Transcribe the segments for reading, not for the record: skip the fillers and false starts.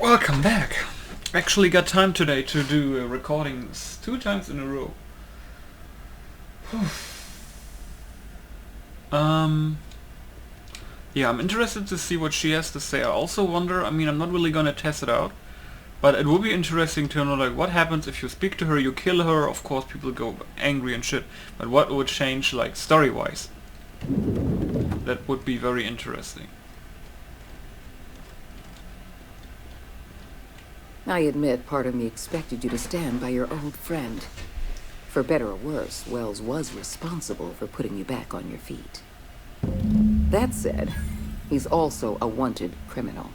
Welcome back. Actually got time today to do recordings 2 times in a row. Yeah, I'm interested to see what she has to say. I also wonder, I mean, I'm not really gonna test it out, but it would be interesting to know, like, what happens if you speak to her, you kill her, of course people go angry and shit, but what would change, like, story-wise? That would be very interesting. I admit part of me expected you to stand by your old friend. For better or worse, Wells was responsible for putting you back on your feet. That said, he's also a wanted criminal.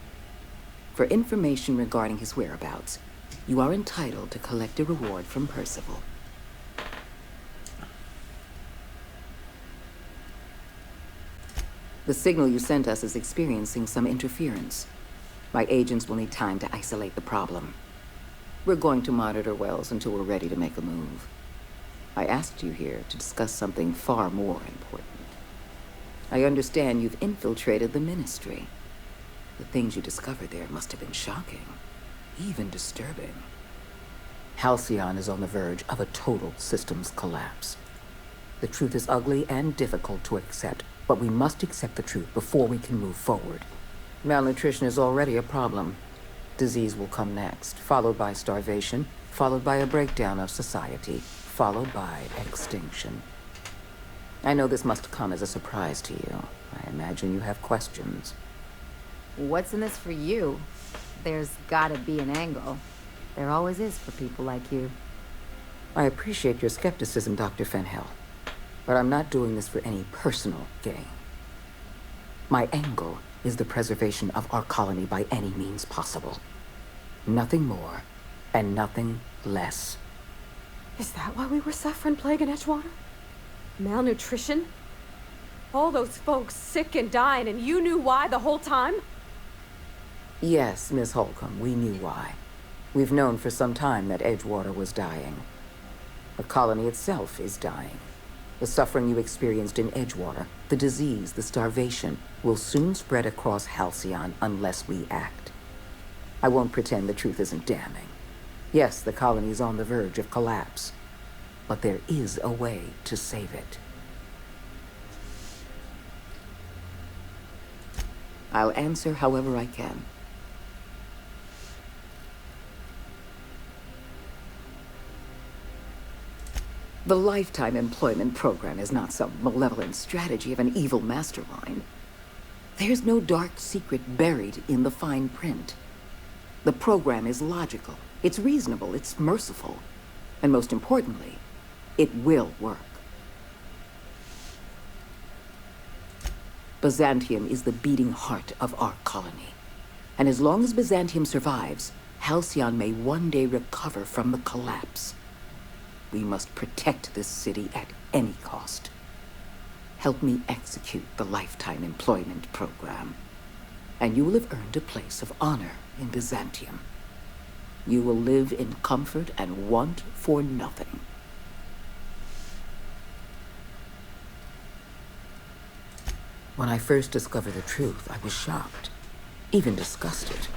For information regarding his whereabouts, you are entitled to collect a reward from Percival. The signal you sent us is experiencing some interference. My agents will need time to isolate the problem. We're going to monitor Wells until we're ready to make a move. I asked you here to discuss something far more important. I understand you've infiltrated the Ministry. The things you discovered there must have been shocking, even disturbing. Halcyon is on the verge of a total systems collapse. The truth is ugly and difficult to accept, but we must accept the truth before we can move forward. Malnutrition is already a problem. Disease will come next, followed by starvation, followed by a breakdown of society, followed by extinction. I know this must come as a surprise to you. I imagine you have questions. What's in this for you? There's gotta be an angle. There always is for people like you. I appreciate your skepticism, Dr. Fenhill, but I'm not doing this for any personal gain. My angle is the preservation of our colony by any means possible. Nothing more and nothing less. Is that why we were suffering plague in Edgewater? Malnutrition? All those folks sick and dying, and you knew why the whole time? Yes, Miss Holcomb, we knew why. We've known for some time that Edgewater was dying. The colony itself is dying. The suffering you experienced in Edgewater, the disease, the starvation, will soon spread across Halcyon unless we act. I won't pretend the truth isn't damning. Yes, the colony is on the verge of collapse, but there is a way to save it. I'll answer however I can. The Lifetime Employment Program is not some malevolent strategy of an evil mastermind. There's no dark secret buried in the fine print. The program is logical, it's reasonable, it's merciful, and most importantly, it will work. Byzantium is the beating heart of our colony. And as long as Byzantium survives, Halcyon may one day recover from the collapse. We must protect this city at any cost. Help me execute the Lifetime Employment Program, and you will have earned a place of honor in Byzantium. You will live in comfort and want for nothing. When I first discovered the truth, I was shocked, even disgusted.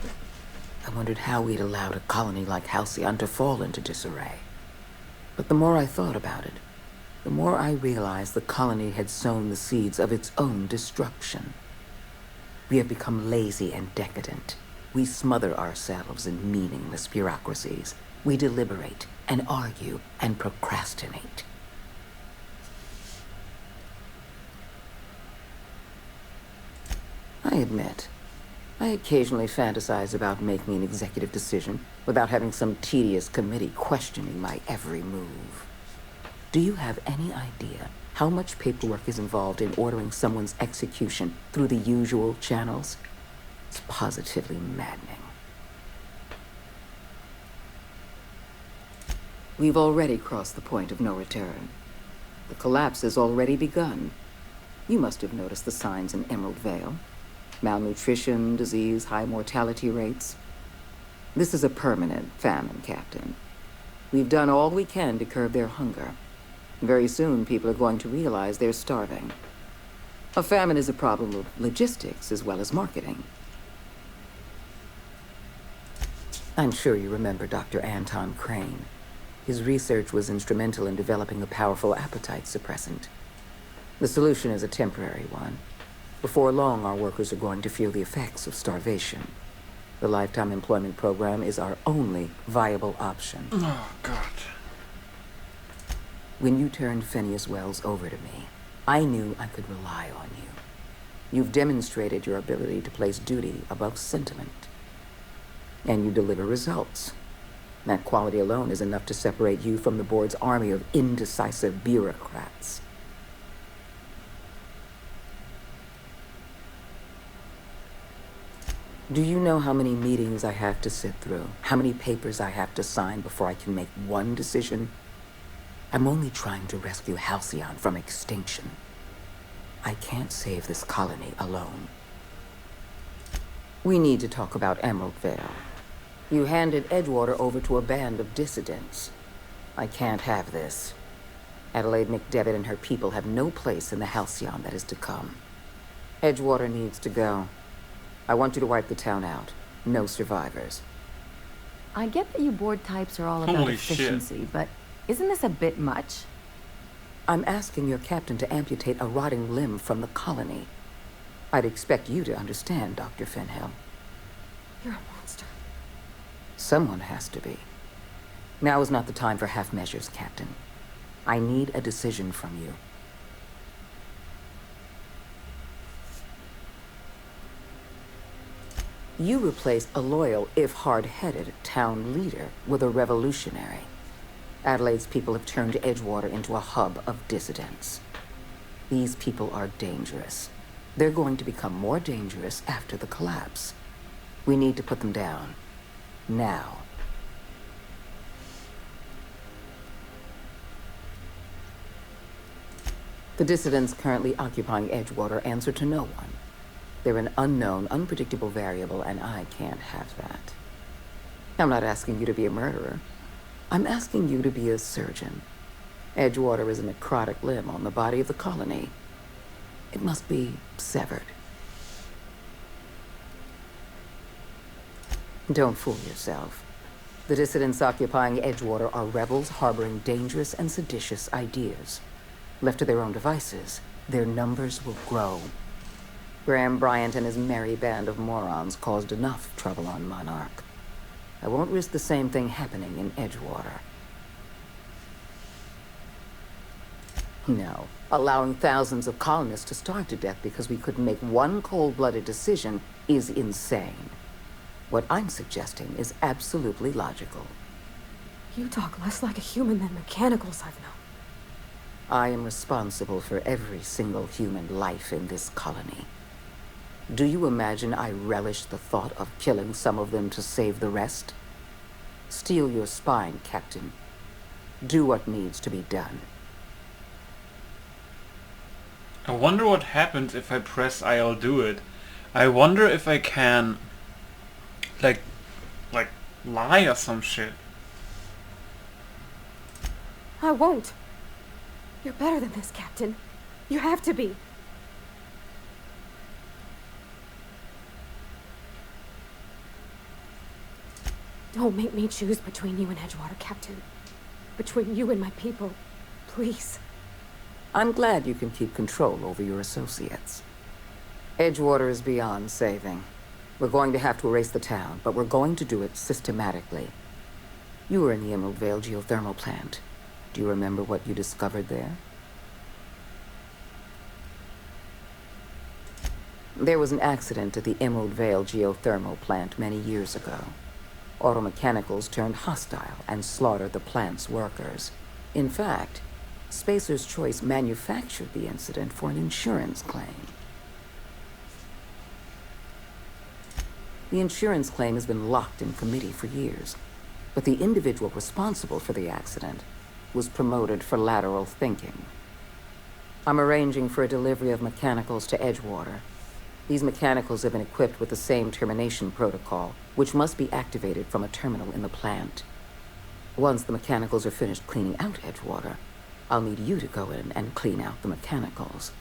I wondered how we'd allowed a colony like Halcyon to fall into disarray. But the more I thought about it, the more I realized the colony had sown the seeds of its own destruction. We have become lazy and decadent. We smother ourselves in meaningless bureaucracies. We deliberate and argue and procrastinate. I admit, I occasionally fantasize about making an executive decision without having some tedious committee questioning my every move. Do you have any idea how much paperwork is involved in ordering someone's execution through the usual channels? It's positively maddening. We've already crossed the point of no return. The collapse has already begun. You must have noticed the signs in Emerald Vale. Malnutrition, disease, high mortality rates. This is a permanent famine, Captain. We've done all we can to curb their hunger. Very soon, people are going to realize they're starving. A famine is a problem of logistics as well as marketing. I'm sure you remember Dr. Anton Crane. His research was instrumental in developing a powerful appetite suppressant. The solution is a temporary one. Before long, our workers are going to feel the effects of starvation. The lifetime employment program is our only viable option. Oh, God. When you turned Phineas Wells over to me, I knew I could rely on you. You've demonstrated your ability to place duty above sentiment. And you deliver results. That quality alone is enough to separate you from the board's army of indecisive bureaucrats. Do you know how many meetings I have to sit through? How many papers I have to sign before I can make one decision? I'm only trying to rescue Halcyon from extinction. I can't save this colony alone. We need to talk about Emerald Vale. You handed Edgewater over to a band of dissidents. I can't have this. Adelaide McDevitt and her people have no place in the Halcyon that is to come. Edgewater needs to go. I want you to wipe the town out. No survivors. I get that you board types are all about Holy shit. efficiency, but isn't this a bit much? I'm asking your captain to amputate a rotting limb from the colony. I'd expect you to understand, Dr. Fenhill. You're a monster. Someone has to be. Now is not the time for half measures, Captain. I need a decision from you. You replaced a loyal, if hard-headed, town leader with a revolutionary. Adelaide's people have turned Edgewater into a hub of dissidents. These people are dangerous. They're going to become more dangerous after the collapse. We need to put them down. Now. The dissidents currently occupying Edgewater answer to no one. They're an unknown, unpredictable variable, and I can't have that. I'm not asking you to be a murderer. I'm asking you to be a surgeon. Edgewater is a necrotic limb on the body of the colony. It must be severed. Don't fool yourself. The dissidents occupying Edgewater are rebels harboring dangerous and seditious ideas. Left to their own devices, their numbers will grow. Graham Bryant and his merry band of morons caused enough trouble on Monarch. I won't risk the same thing happening in Edgewater. No, allowing thousands of colonists to starve to death because we couldn't make one cold-blooded decision is insane. What I'm suggesting is absolutely logical. You talk less like a human than mechanicals I've known. I am responsible for every single human life in this colony. Do you imagine I relish the thought of killing some of them to save the rest? Steel your spine, Captain. Do what needs to be done. I wonder what happens if I press I'll do it. I wonder if I can like lie or some shit. I won't. You're better than this, Captain. You have to be. Don't make me choose between you and Edgewater, Captain. Between you and my people. Please. I'm glad you can keep control over your associates. Edgewater is beyond saving. We're going to have to erase the town, but we're going to do it systematically. You were in the Emerald Vale geothermal plant. Do you remember what you discovered there? There was an accident at the Emerald Vale geothermal plant many years ago. Automechanicals turned hostile and slaughtered the plant's workers. In fact, Spacer's Choice manufactured the incident for an insurance claim. The insurance claim has been locked in committee for years, but the individual responsible for the accident was promoted for lateral thinking. I'm arranging for a delivery of mechanicals to Edgewater. These mechanicals have been equipped with the same termination protocol, which must be activated from a terminal in the plant. Once the mechanicals are finished cleaning out Edgewater, I'll need you to go in and clean out the mechanicals.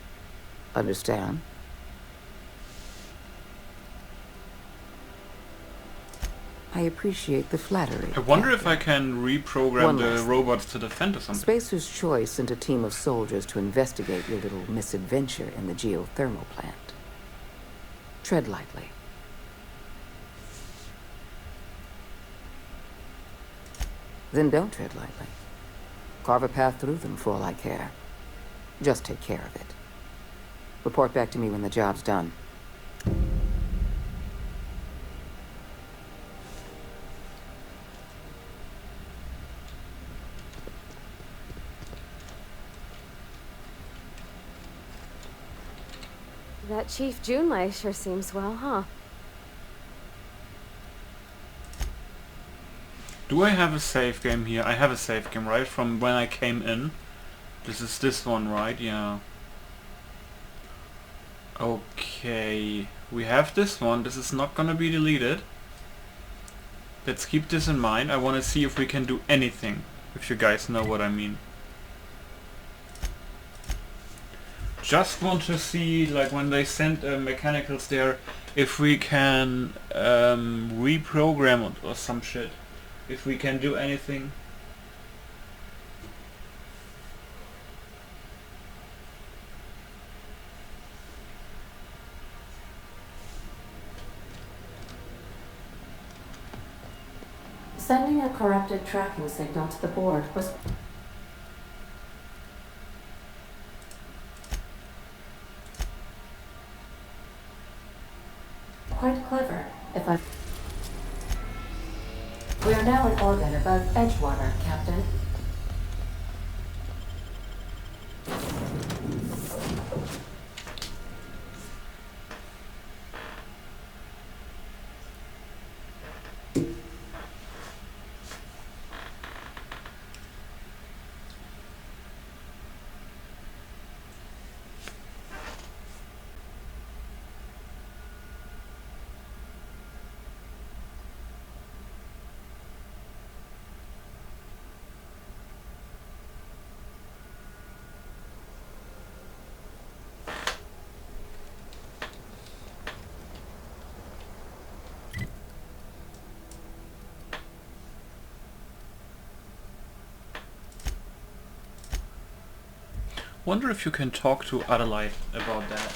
I appreciate the flattery. I wonder if Captain. I can reprogram One the last thing. robots to defend or something. Spacer's Choice sent a team of soldiers to investigate your little misadventure in the geothermal plant. Tread lightly. Then don't tread lightly. Carve a path through them for all I care. Just take care of it. Report back to me when the job's done. That Chief Junlei sure seems well, huh? Do I have a save game here? I have a save game, right? From when I came in. This is this one, right? Yeah. Okay. We have this one. This is not gonna be deleted. Let's keep this in mind. I wanna see if we can do anything. If you guys know what I mean. Just want to see, like, when they send mechanicals there, if we can reprogram or some shit. If we can do anything. Sending a corrupted tracking signal to the board was quite clever, if I... We are now in orbit above Edgewater, Captain. Wonder if you can talk to Adelaide about that.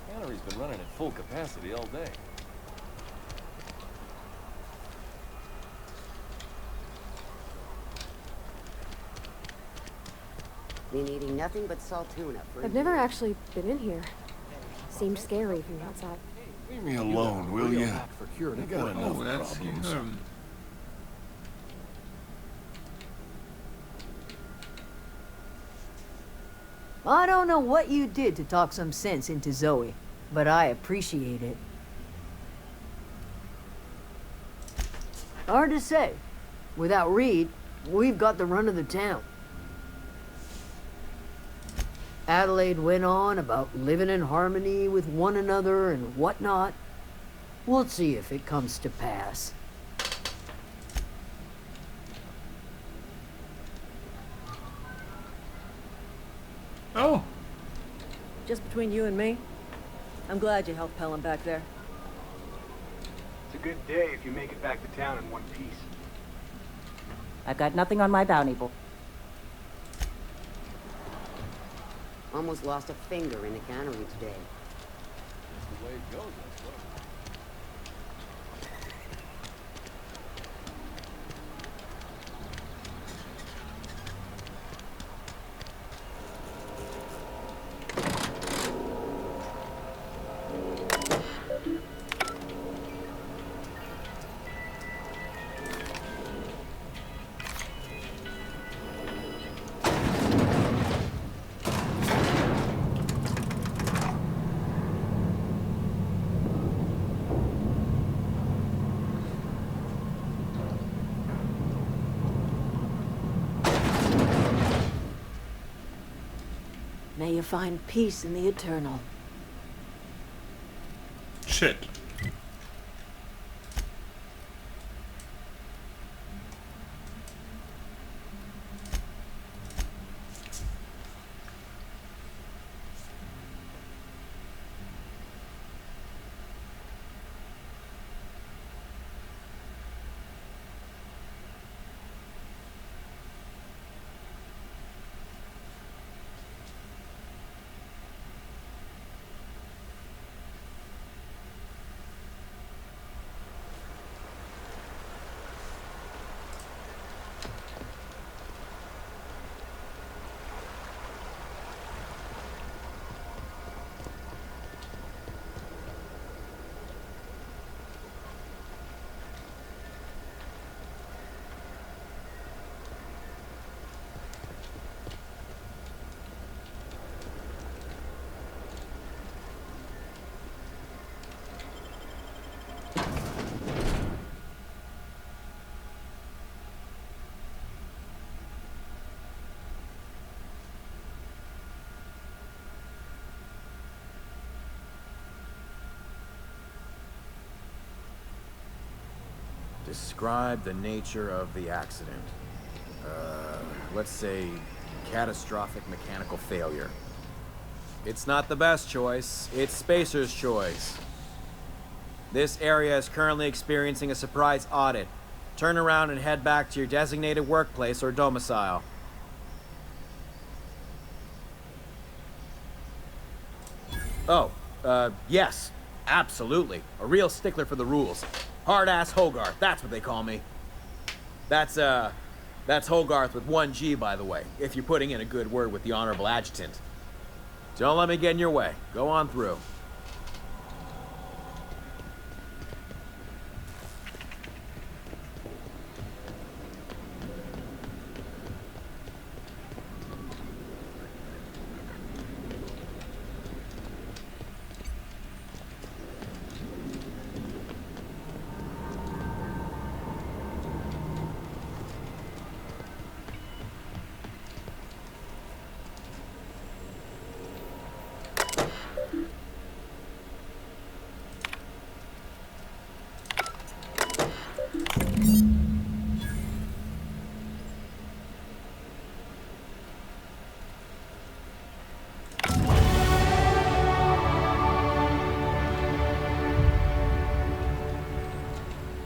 Cannery's been running at full capacity all day. Been eating nothing but salt tuna for I've never actually been in here. Seemed scary from the outside. Leave me alone, will ya? I got enough Oh, that's problems. him. I don't know what you did to talk some sense into Zoe, but I appreciate it. Hard to say. Without Reed, we've got the run of the town. Adelaide went on about living in harmony with one another and whatnot. We'll see if it comes to pass. Oh, Just between you and me, I'm glad you helped Pelham back there. It's a good day if you make it back to town in one piece. I've got nothing on my bounty book. Almost lost a finger in a cannery today. That's the way it goes, I suppose. May you find peace in the eternal. shit. Describe the nature of the accident. Let's say catastrophic mechanical failure. It's not the best choice. It's Spacer's choice. This area is currently experiencing a surprise audit. Turn around and head back to your designated workplace or domicile. Oh, yes. Absolutely. A real stickler for the rules. Hard-ass Hogarth, that's what they call me. That's Hogarth with 1 G, by the way, if you're putting in a good word with the Honorable Adjutant. Don't let me get in your way. Go on through.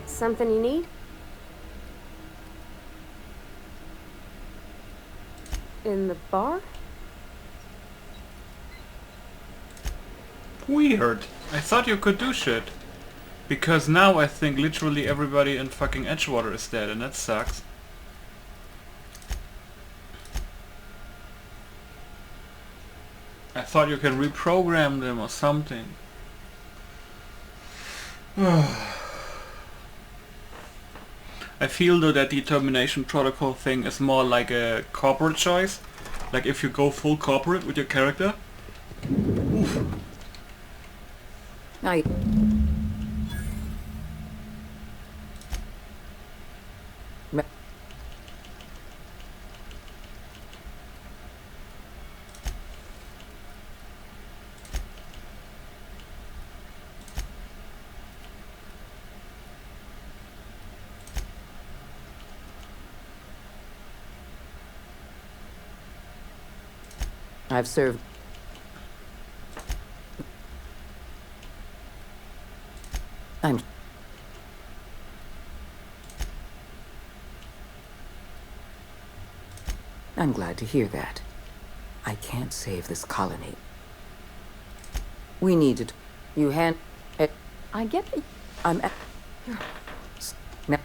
Something you need? In the bar? Weird. I thought you could do shit. Because now I think literally everybody in fucking Edgewater is dead, and that sucks. I thought you can reprogram them or something. I feel though that the termination protocol thing is more like a corporate choice. Like if you go full corporate with your character. Oof. I... I've served. I'm glad to hear that. I can't save this colony. We need to... You hand... I get it. I'm at... Now...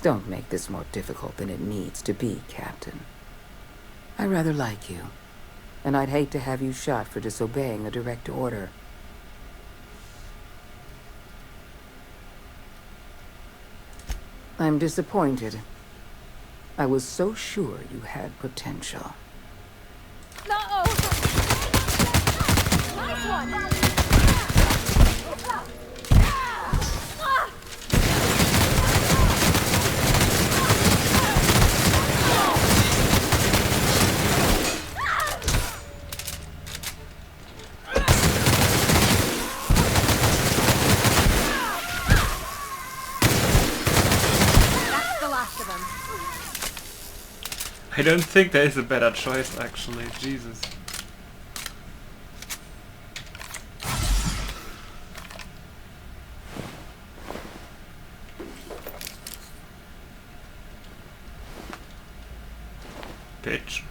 Don't make this more difficult than it needs to be, Captain. I rather like you, and I'd hate to have you shot for disobeying a direct order. I'm disappointed. I was so sure you had potential. No! Nice one! I don't think there is a better choice, actually. Jesus. Bitch.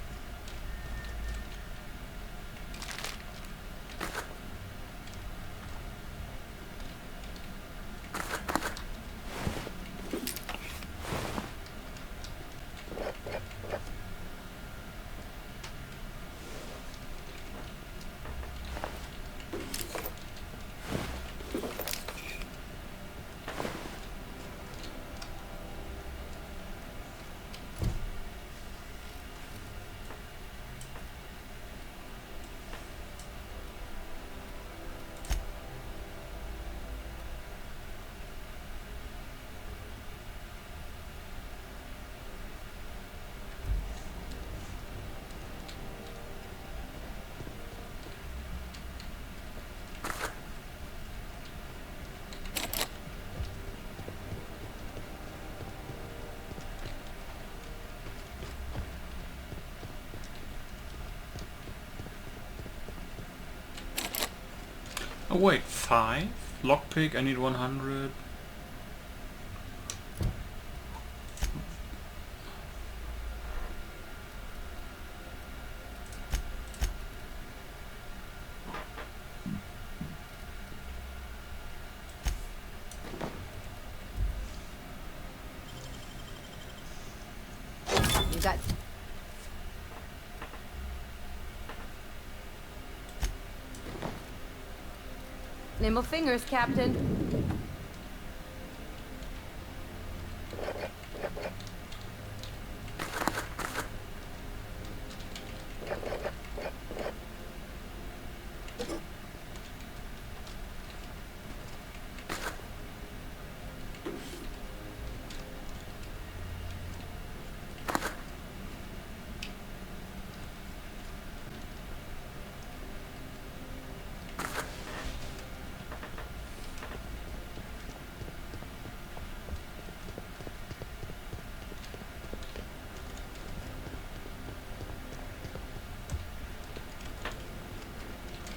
Oh wait, 5? Lockpick, I need 100. You got... Nimble fingers, Captain.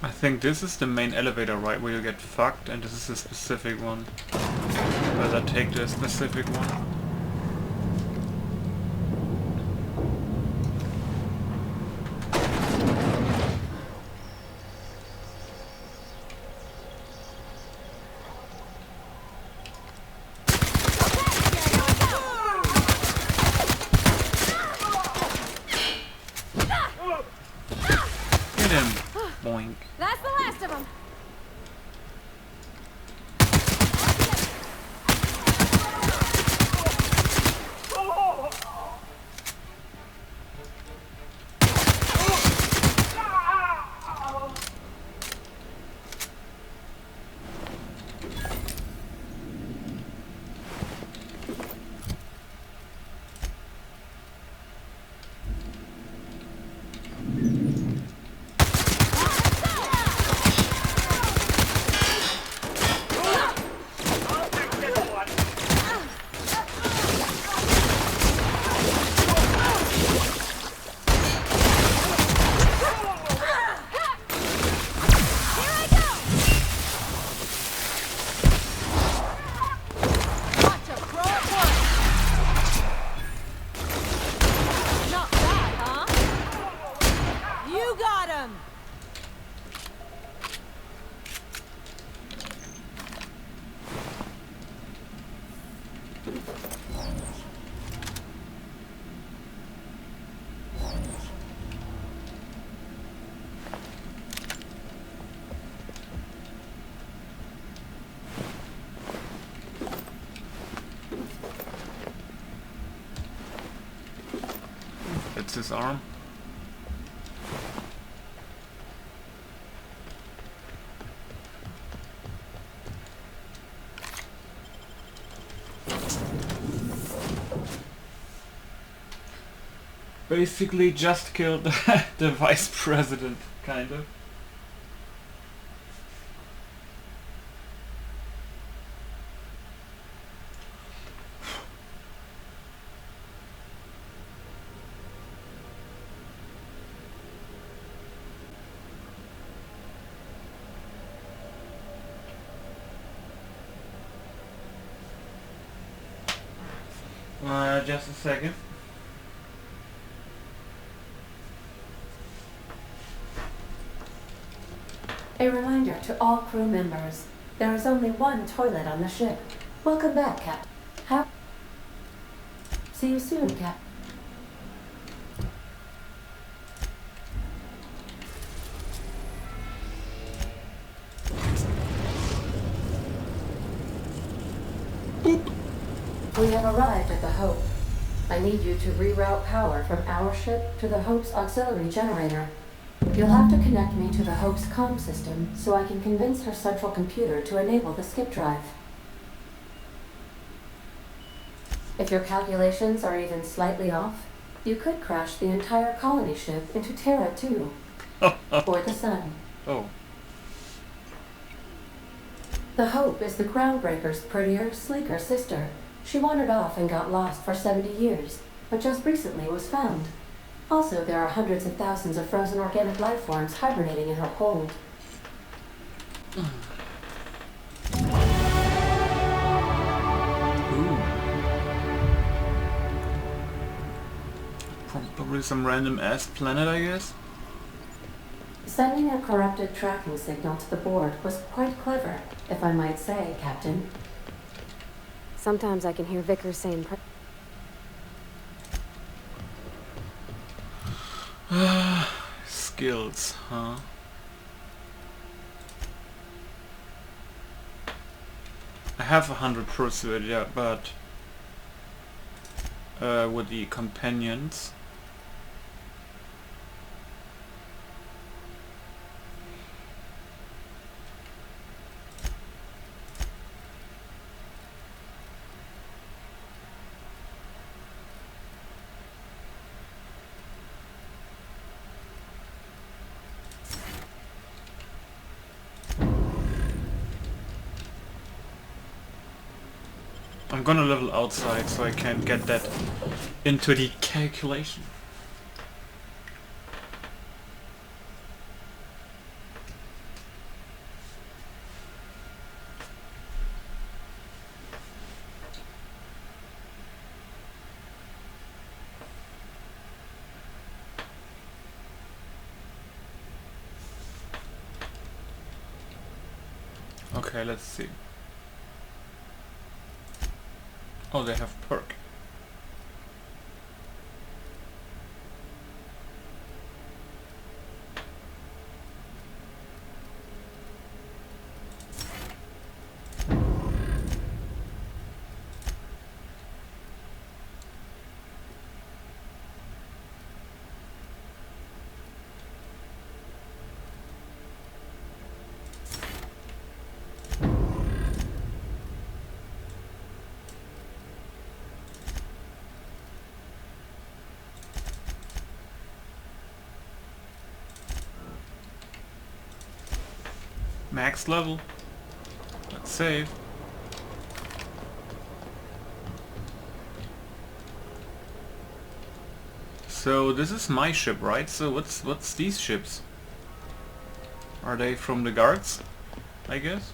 I think this is the main elevator, right, where you get fucked, and this is a specific one. Better take the specific one. Get him! Boink. That's the last of them. It's his arm. Basically just killed the vice president, kind of. Just a second. A reminder to all crew members, there is only one toilet on the ship. Welcome back, Cap. See you soon, Cap. We have arrived at the Hope. I need you to reroute power from our ship to the Hope's auxiliary generator. You'll have to connect me to the Hope's comm system so I can convince her central computer to enable the skip drive. If your calculations are even slightly off, you could crash the entire colony ship into Terra 2. Or the Sun. Oh. The Hope is the Groundbreaker's prettier, sleeker sister. She wandered off and got lost for 70 years, but just recently was found. Also, there are hundreds of thousands of frozen organic life forms hibernating in her hold. Probably some random ass planet, I guess. Sending a corrupted tracking signal to the board was quite clever, if I might say, Captain. Sometimes I can hear Vickers saying Skills, huh? I have 100 pursuit, yeah, but with the companions. I'm gonna level outside so I can get that into the calculation. Okay, let's see. Oh, they have perk. Max level. Let's save. So this is my ship, right? So what's these ships? Are they from the guards? I guess.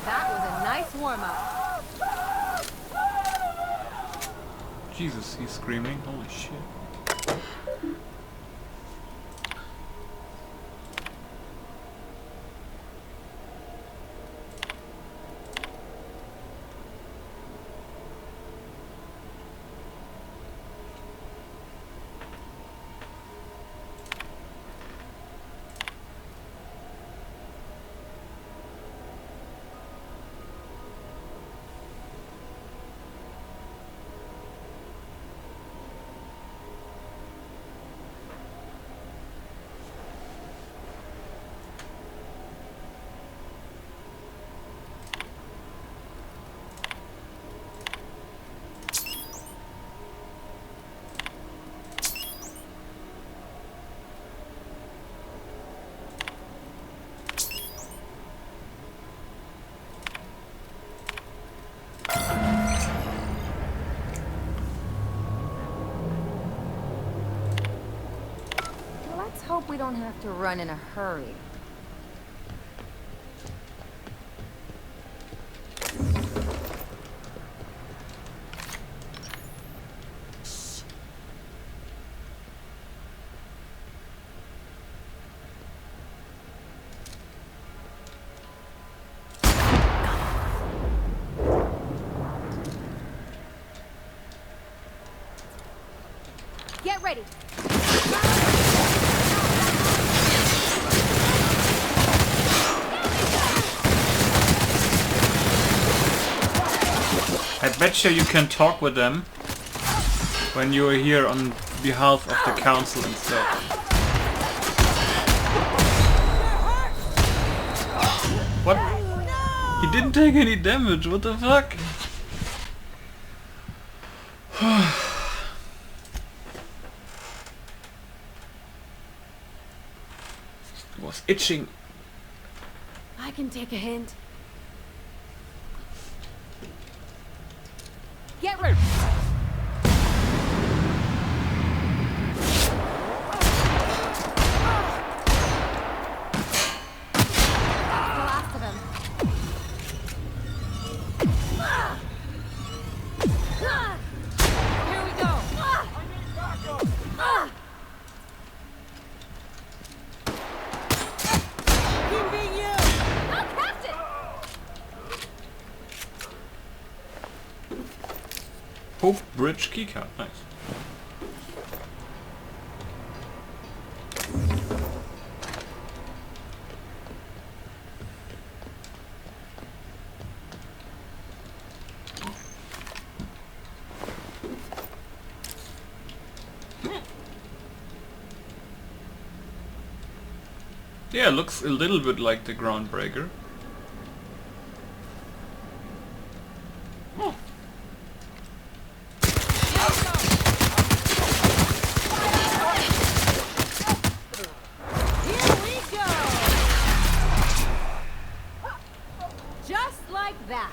That was a nice warm-up. Jesus, he's screaming. Holy shit. we don't have to run in a hurry. Get ready. I bet you can talk with them when you are here on behalf of the council and stuff. What? He didn't take any damage, what the fuck? It was itching. I can take a hint. Get ready. The last of them. Here we go. Keeping you. Oh, Captain. Hope Bridge keycard, nice. Yeah, looks a little bit like the Groundbreaker. Oh. Here we go. Just like that.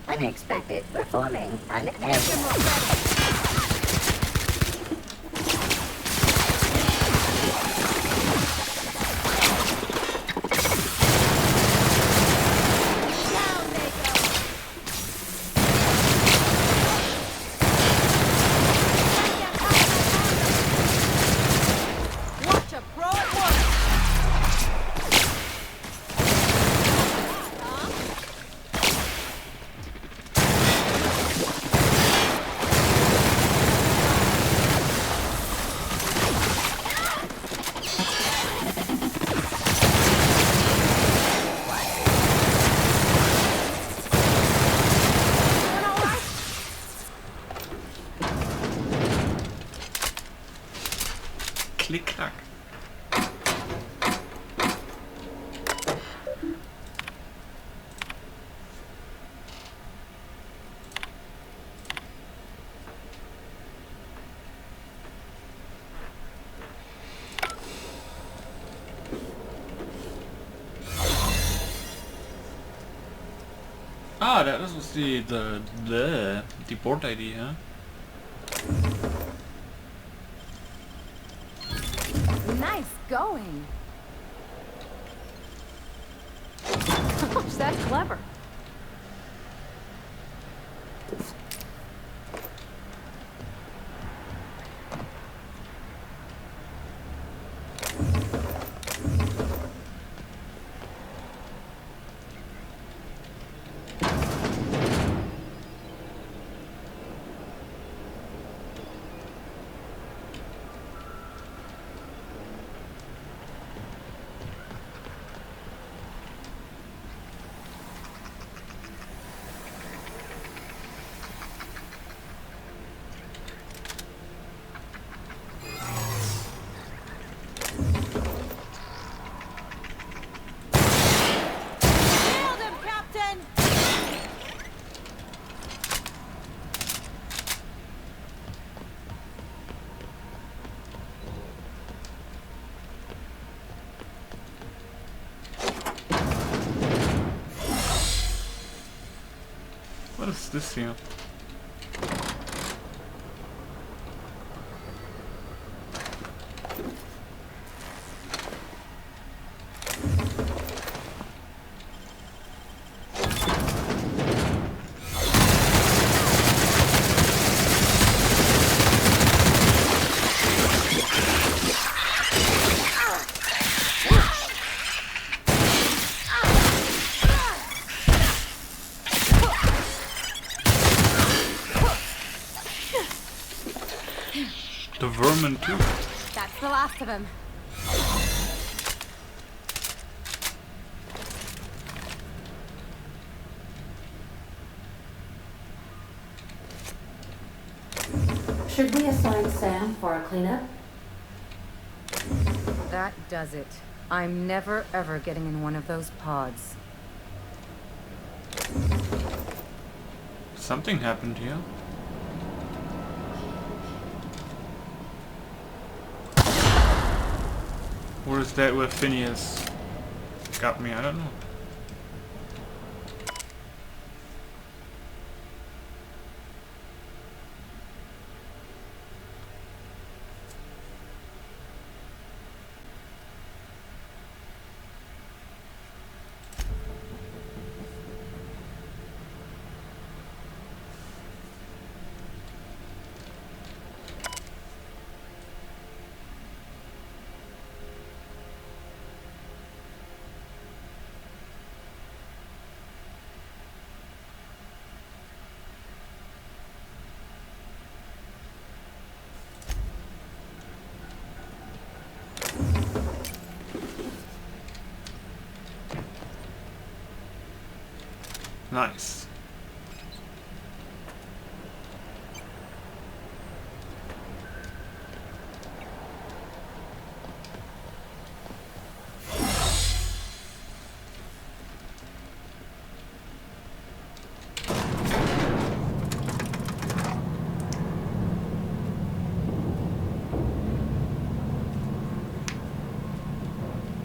Unexpected performing on every. that was the board ID, huh? Nice going. Gosh, that's clever. What is this here? The vermin too. That's the last of him. Should we assign Sam for a cleanup? That does it. I'm never ever getting in one of those pods. Something happened here. Or is that where Phineas got me? I don't know. Nice.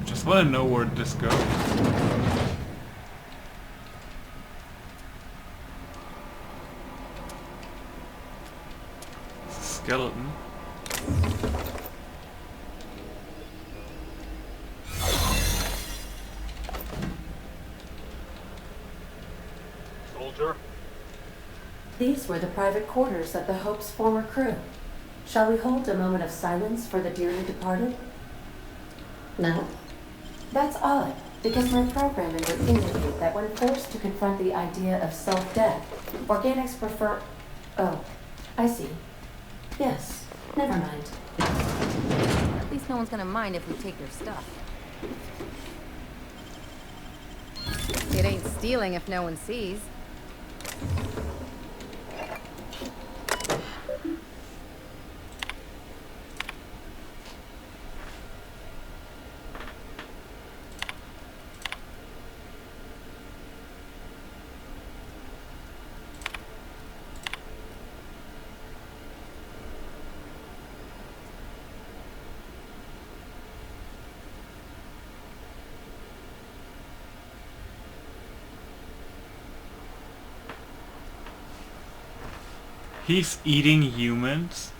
Just want to know where this goes. Skeleton. Soldier? These were the private quarters of the Hope's former crew. Shall we hold a moment of silence for the dearly departed? No? That's odd, because my programming would indicate that when forced to confront the idea of self-death, organics prefer... Oh, I see. Yes, never mind. At least no one's gonna mind if we take your stuff. It ain't stealing if no one sees. He's eating humans?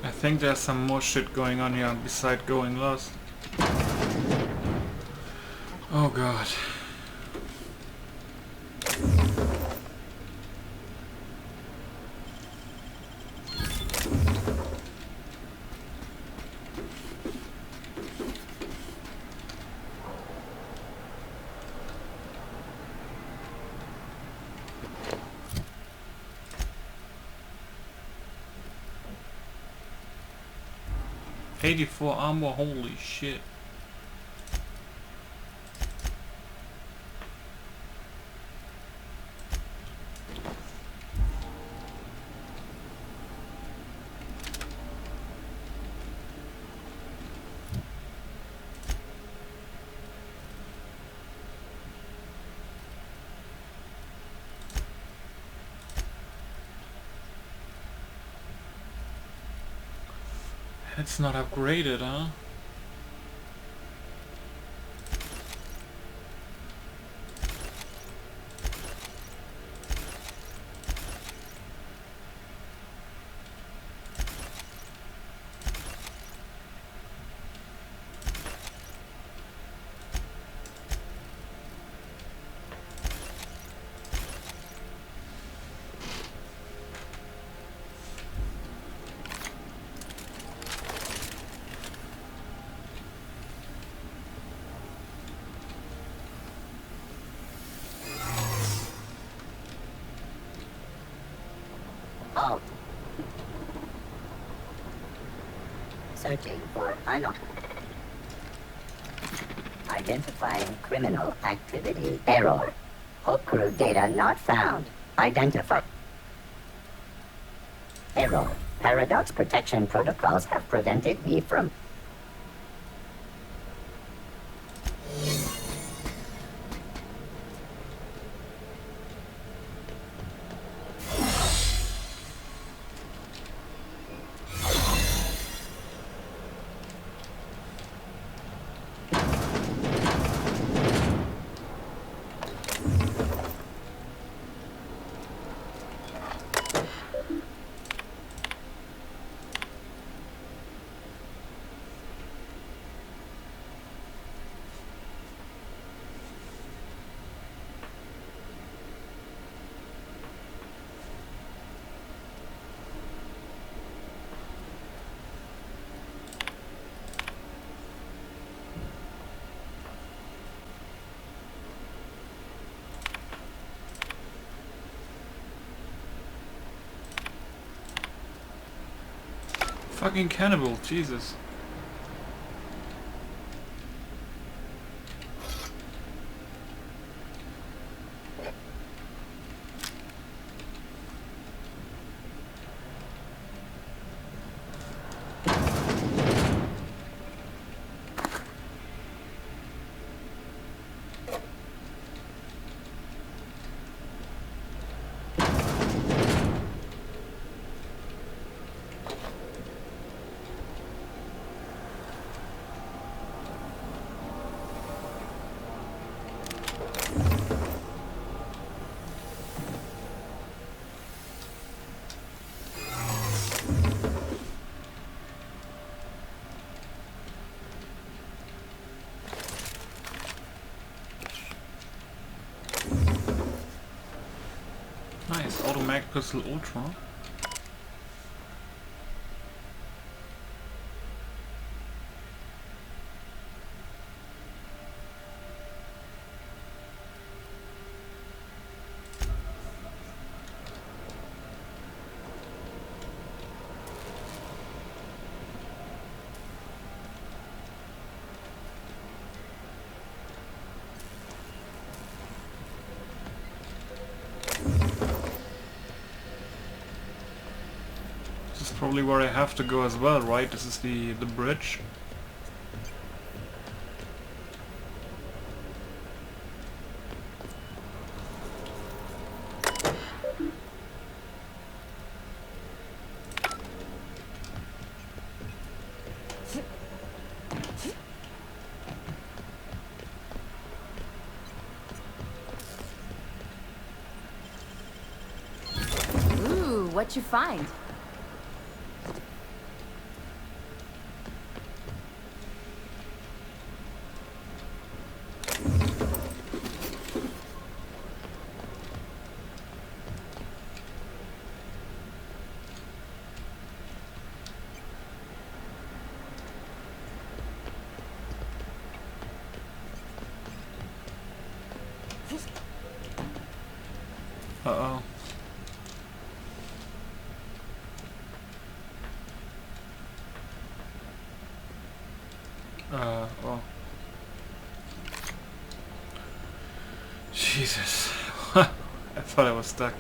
I think there's some more shit going on here beside going lost. Oh god. '84 armor, holy shit. It's not upgraded, huh? Halt. Searching for unlock. Identifying criminal activity. Error. Whole crew data not found. Identify. Error. Paradox protection protocols have prevented me from... Fucking cannibal, Jesus. Nice, automatic pistol ultra. probably where I have to go as well, right? This is the bridge. Ooh, what you find? Uh-oh. Oh. Jesus. I thought I was stuck.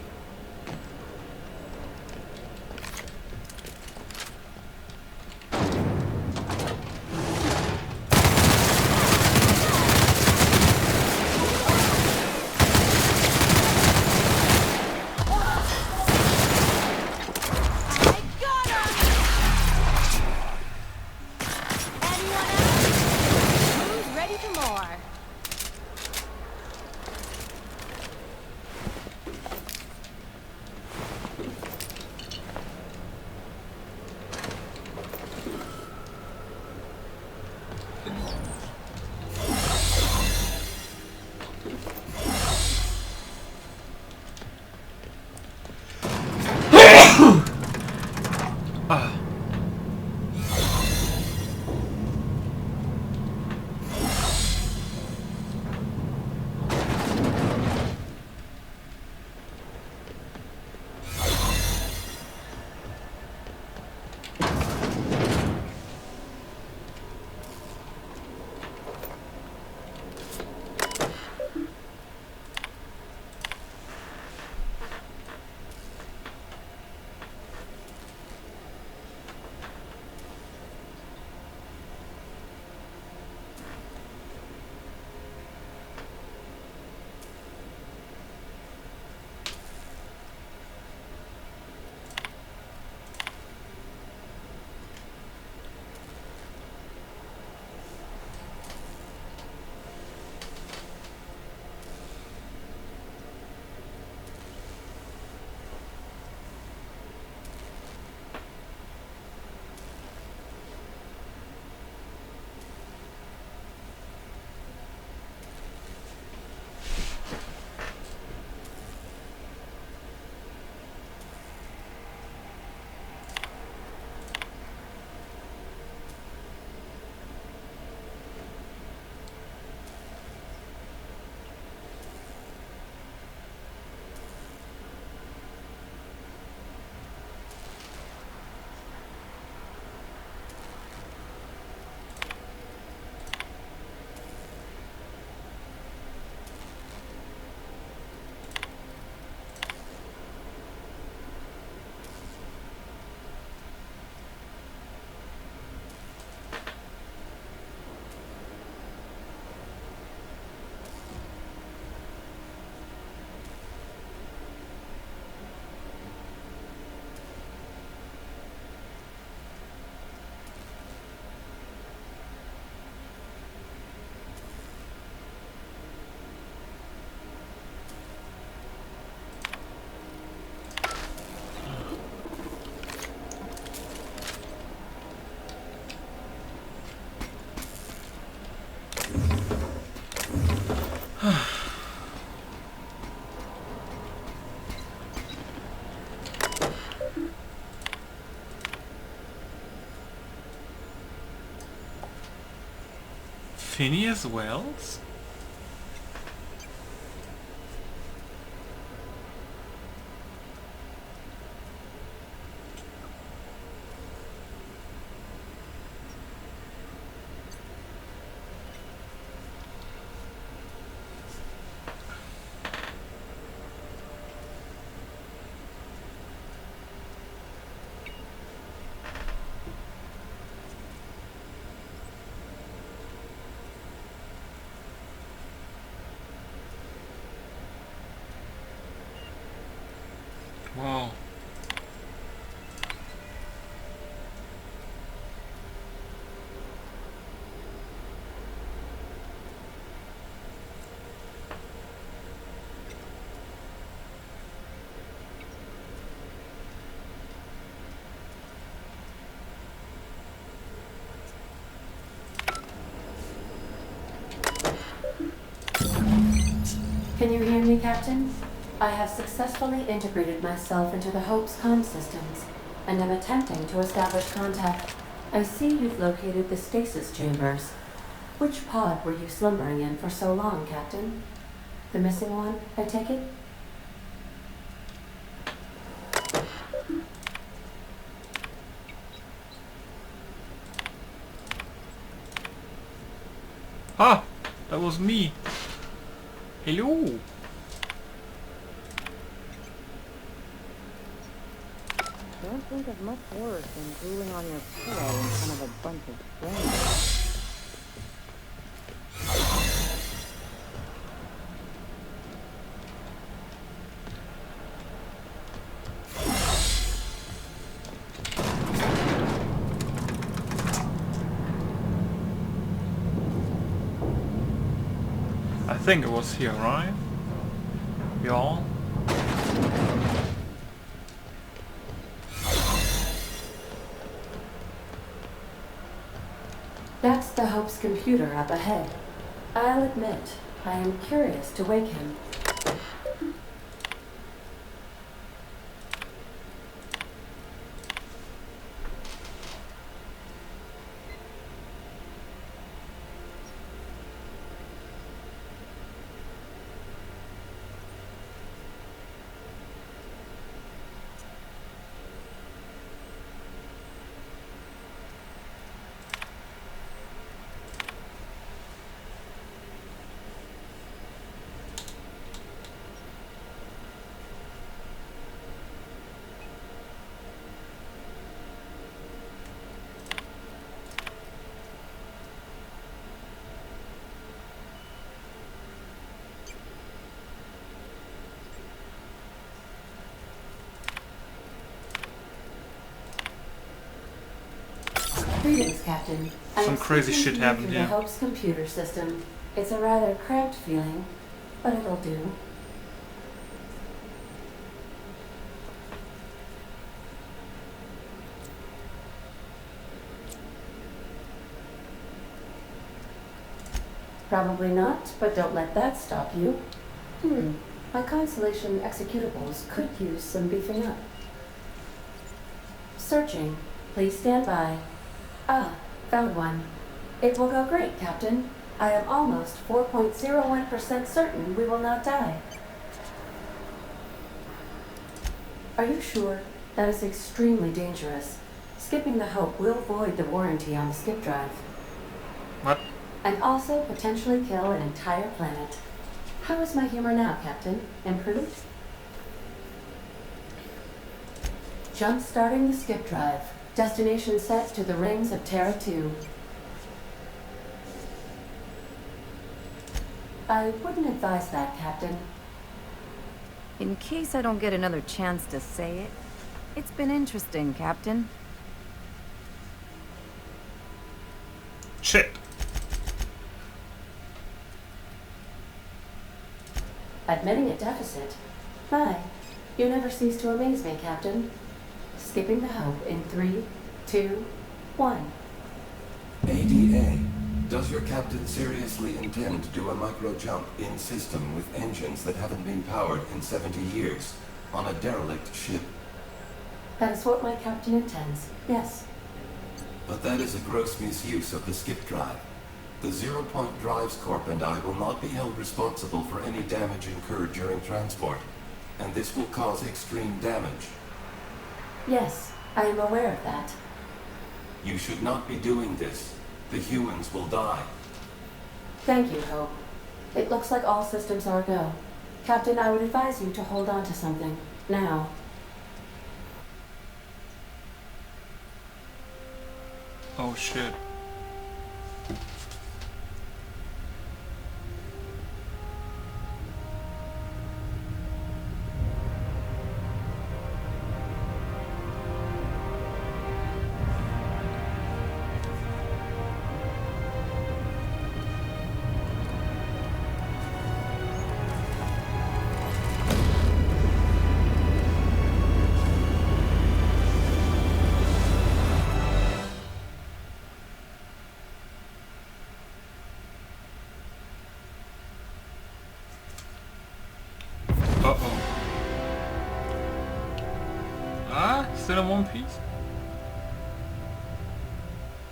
Phineas Wells? Wow. Can you hear me, Captain? I have successfully integrated myself into the Hope's comm systems, and am attempting to establish contact. I see you've located the stasis chambers. Which pod were you slumbering in for so long, Captain? The missing one, I take it? Ah! That was me! Hello! Don't think of much worse than drooling on your pillow in front of a bunch of strangers. I think it was here, right? Yeah. That's the Hope's computer up ahead. I'll admit, I am curious to wake him. Greetings, Captain. Some crazy shit happened here. here. The Hope's computer system. It's a rather cramped feeling, but it'll do. Probably not, but don't let that stop you. My Constellation executables could use some beefing up. Searching. Please stand by. Ah, found one. It will go great, Captain. I am almost 4.01% certain we will not die. Are you sure? That is extremely dangerous. Skipping the Hope will void the warranty on the skip drive. What? And also potentially kill an entire planet. How is my humor now, Captain? Improved? Jump starting the skip drive. Destination set to the rings of Terra 2. I wouldn't advise that, Captain. In case I don't get another chance to say it, it's been interesting, Captain. Shit. Admitting a deficit? My, you never cease to amaze me, Captain. Skipping the Hope in 3, 2, 1. ADA, does your captain seriously intend to do a micro-jump in system with engines that haven't been powered in 70 years on a derelict ship? That is what my captain intends, yes. But that is a gross misuse of the skip drive. The Zero Point Drives Corp and I will not be held responsible for any damage incurred during transport, and this will cause extreme damage. Yes, I am aware of that. You should not be doing this. The humans will die. Thank you, Hope. It looks like all systems are go. Captain, I would advise you to hold on to something. Now. Oh shit. still in one piece?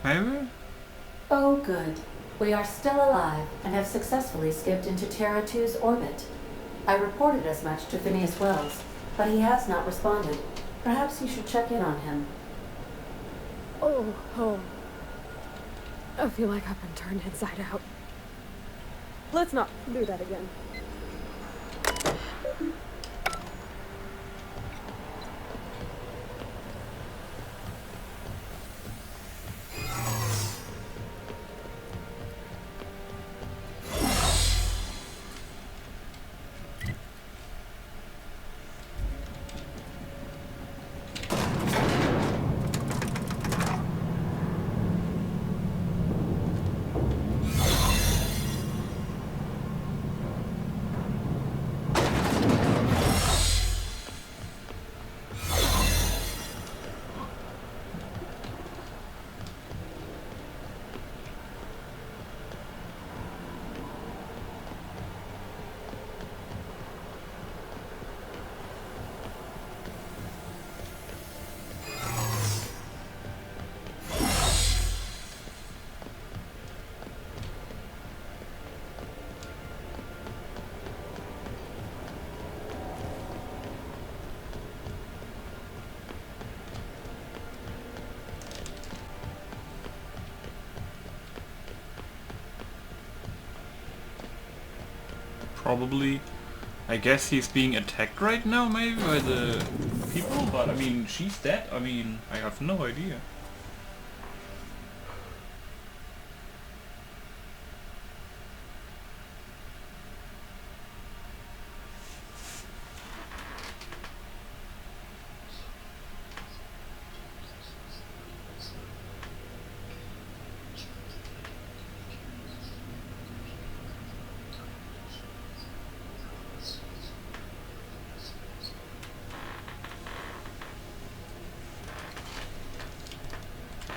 Maybe? Oh, good. We are still alive and have successfully skipped into Terra 2's orbit. I reported as much to Phineas Wells, but he has not responded. Perhaps you should check in on him. Oh. I feel like I've been turned inside out. Let's not do that again. Probably. I guess he's being attacked right now, maybe, by the people, but I mean, she's dead. I mean, I have no idea.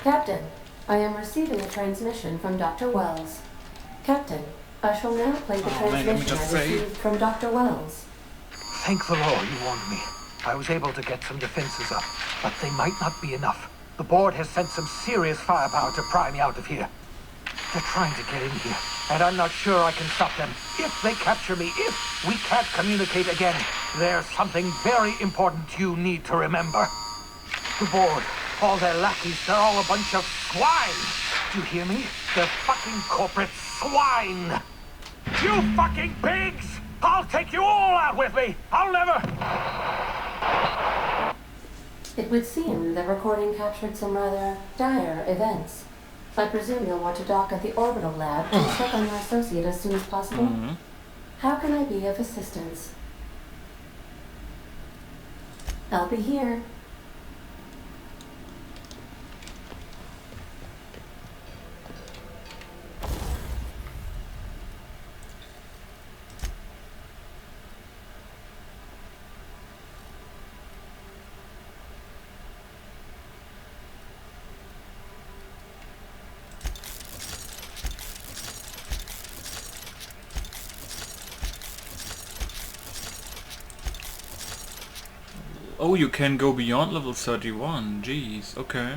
Captain, I am receiving a transmission from Dr. Wells. Captain, I shall now play the transmission I received from Dr. Wells. Thank the Lord you warned me. I was able to get some defenses up, but they might not be enough. The board has sent some serious firepower to pry me out of here. They're trying to get in here, and I'm not sure I can stop them. If they capture me, if we can't communicate again, there's something very important you need to remember. The board, all their lackeys, they're all a bunch of swine. Do you hear me? They're fucking corporate swine. You fucking pigs! I'll take you all out with me! I'll never... It would seem the recording captured some rather dire events. I presume you'll want to dock at the orbital lab to check on your associate as soon as possible. How can I be of assistance? I'll be here. Oh, you can go beyond level 31. Jeez, okay.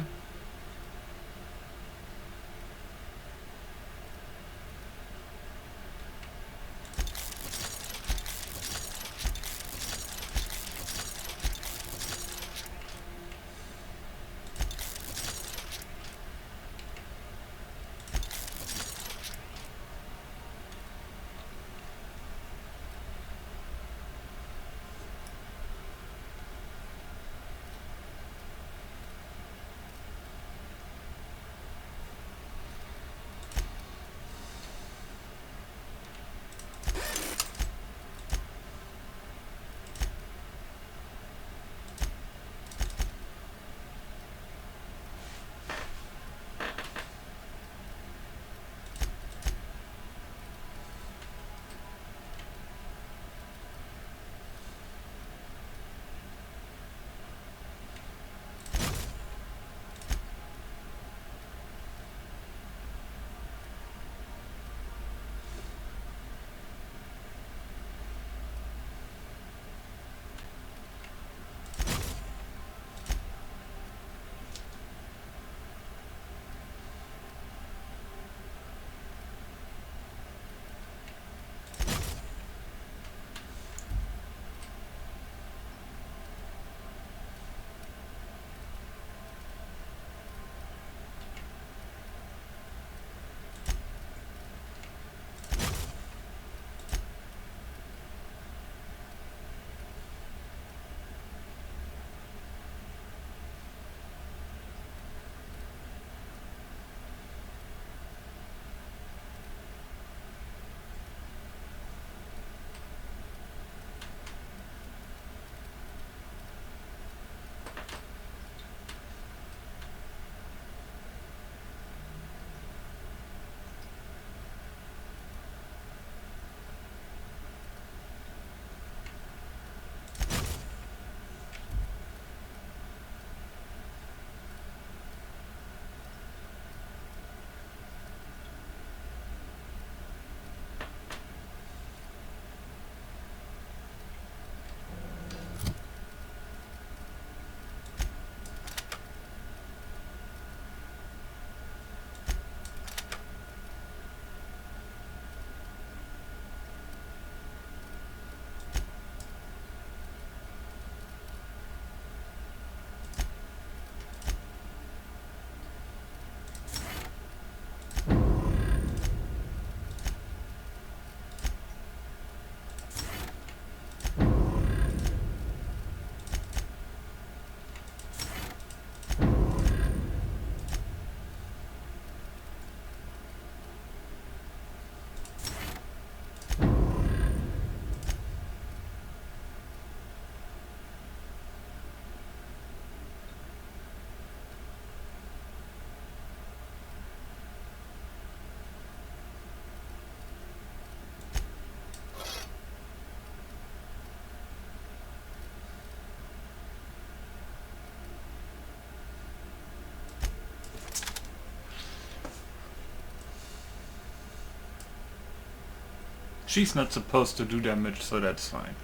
She's not supposed to do damage, so that's fine.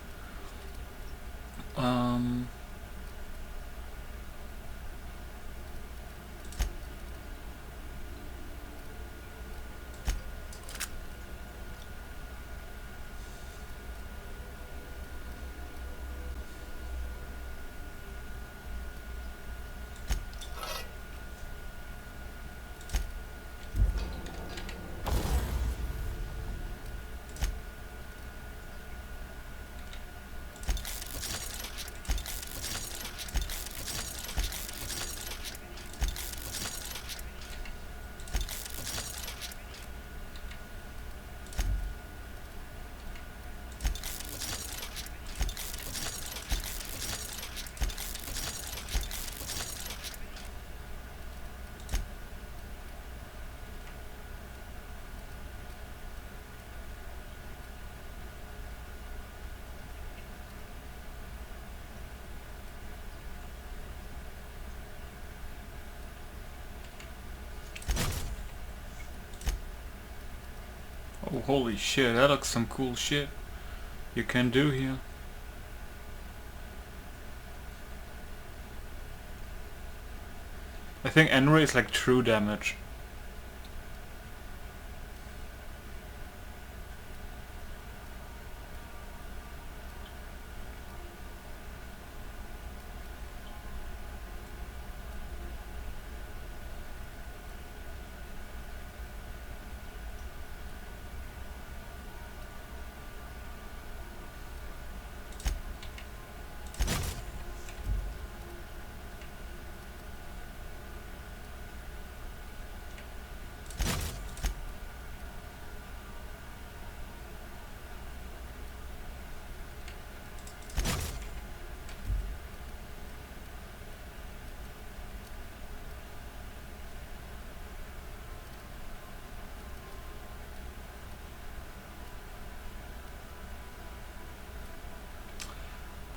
Oh, holy shit, that looks some cool shit you can do here. I think Enray is like true damage.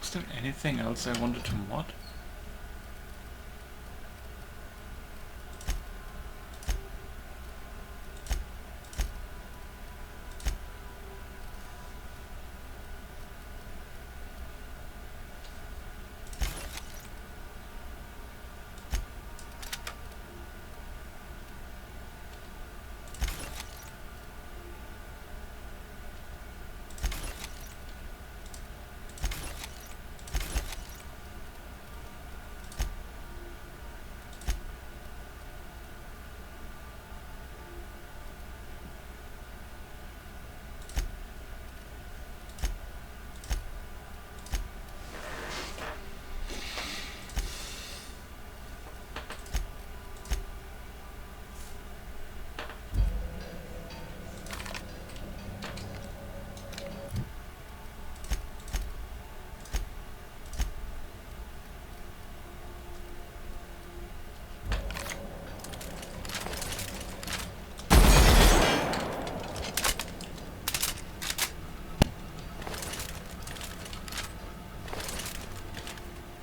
Was there anything else I wanted to mod?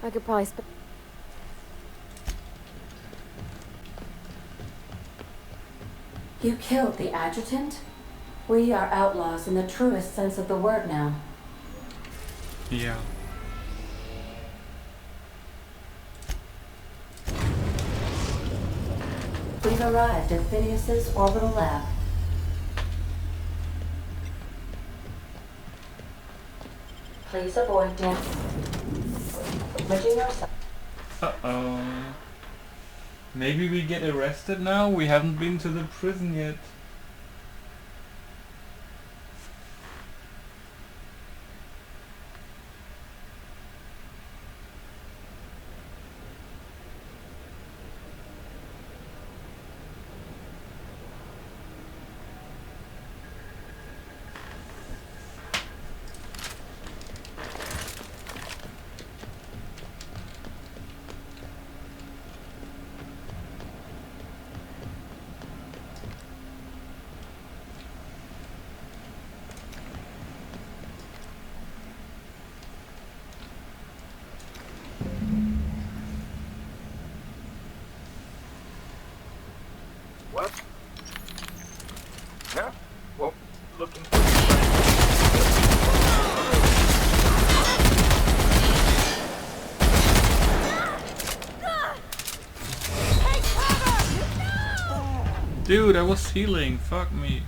I could probably spend. You killed the adjutant? We are outlaws in the truest sense of the word now. Yeah. We've arrived at Phineas's orbital lab. Please avoid damage. Uh-oh. Maybe we get arrested now? We haven't been to the prison yet. Dude, I was healing. Fuck me.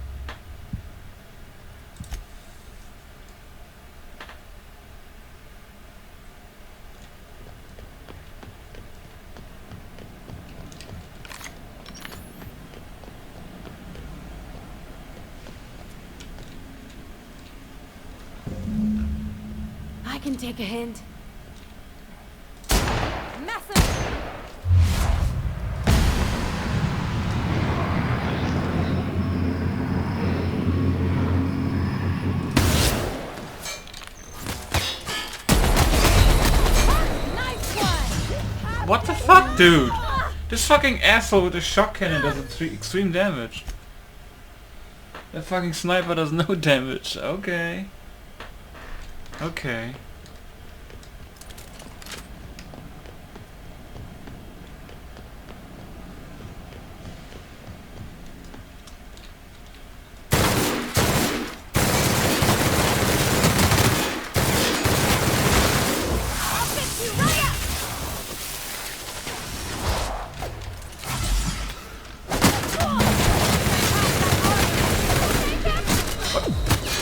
I can take a hint. Massive! What the fuck, dude? This fucking asshole with the shock cannon does extreme damage. The fucking sniper does no damage. Okay. Okay.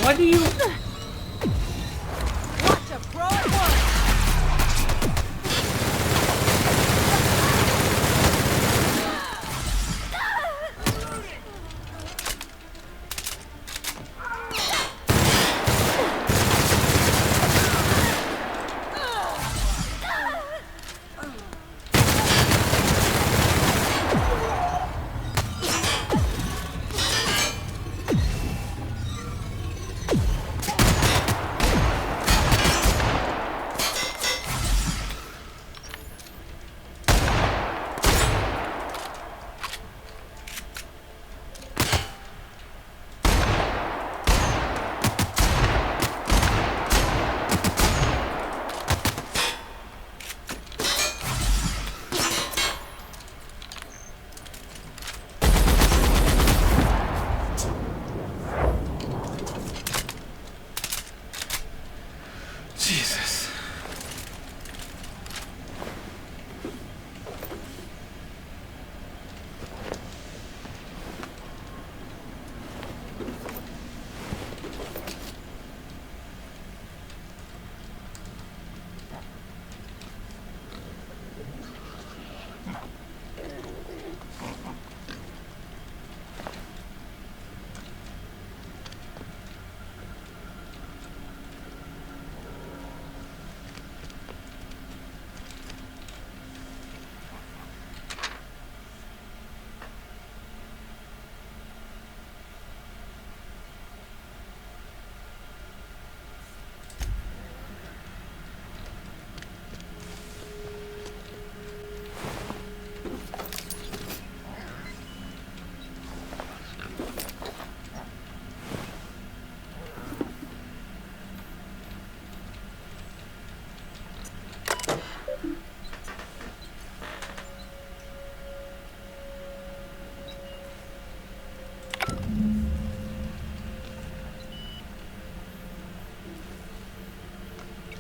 Why do you... Watch a pro at work! Jesus.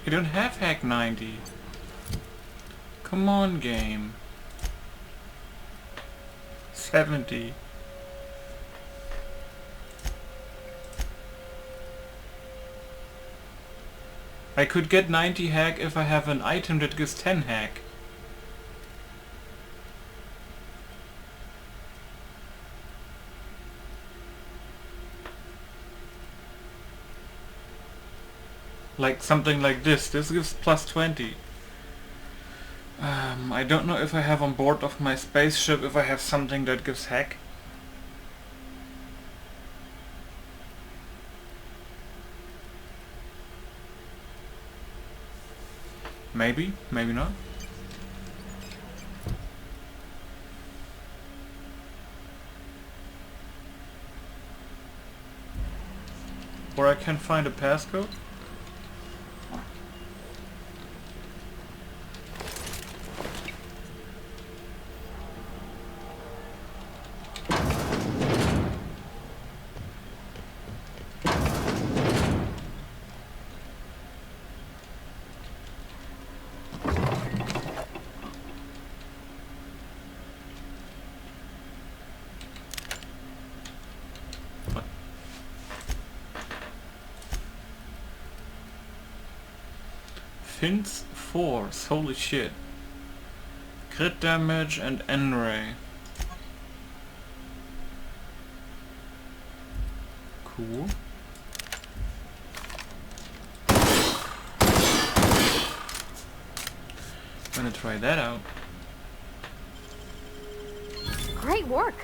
You don't have hack 90. Come on, game. 70. I could get 90 hack if I have an item that gives 10 hack. Like something like this. This gives plus 20. I don't know if I have on board of my spaceship if I have something that gives hack. Maybe, maybe not. Or I can find a passcode. Defense Force, holy shit. Crit damage and N-ray. Cool. Gonna try that out. Great work.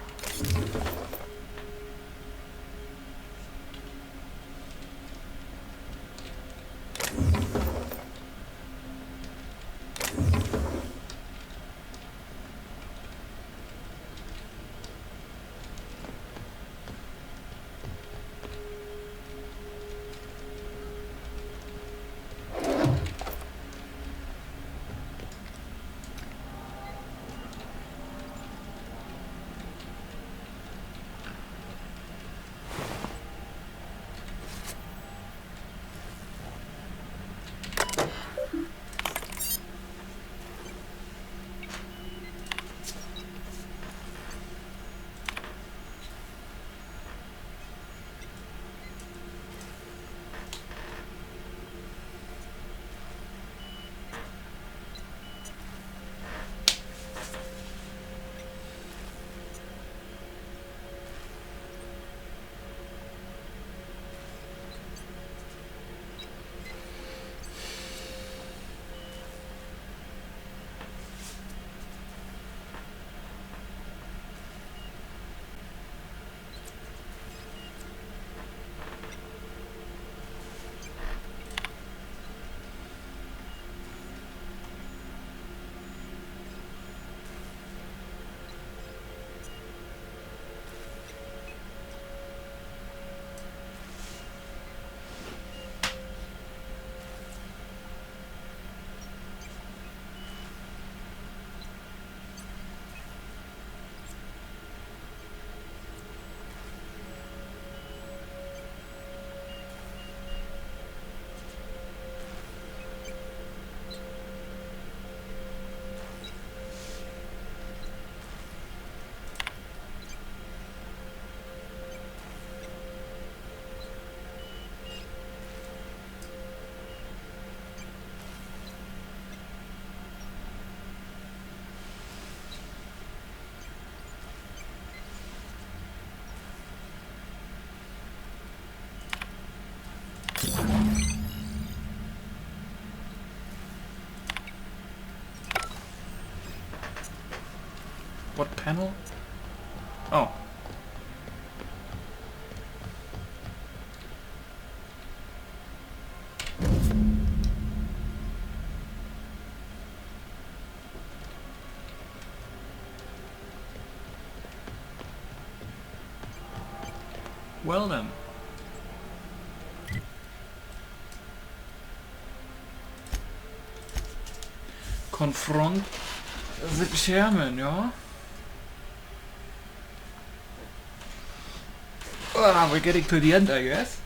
What panel? Oh. Well then. Confront the chairman, yeah? Ah, we're getting to the end, I guess.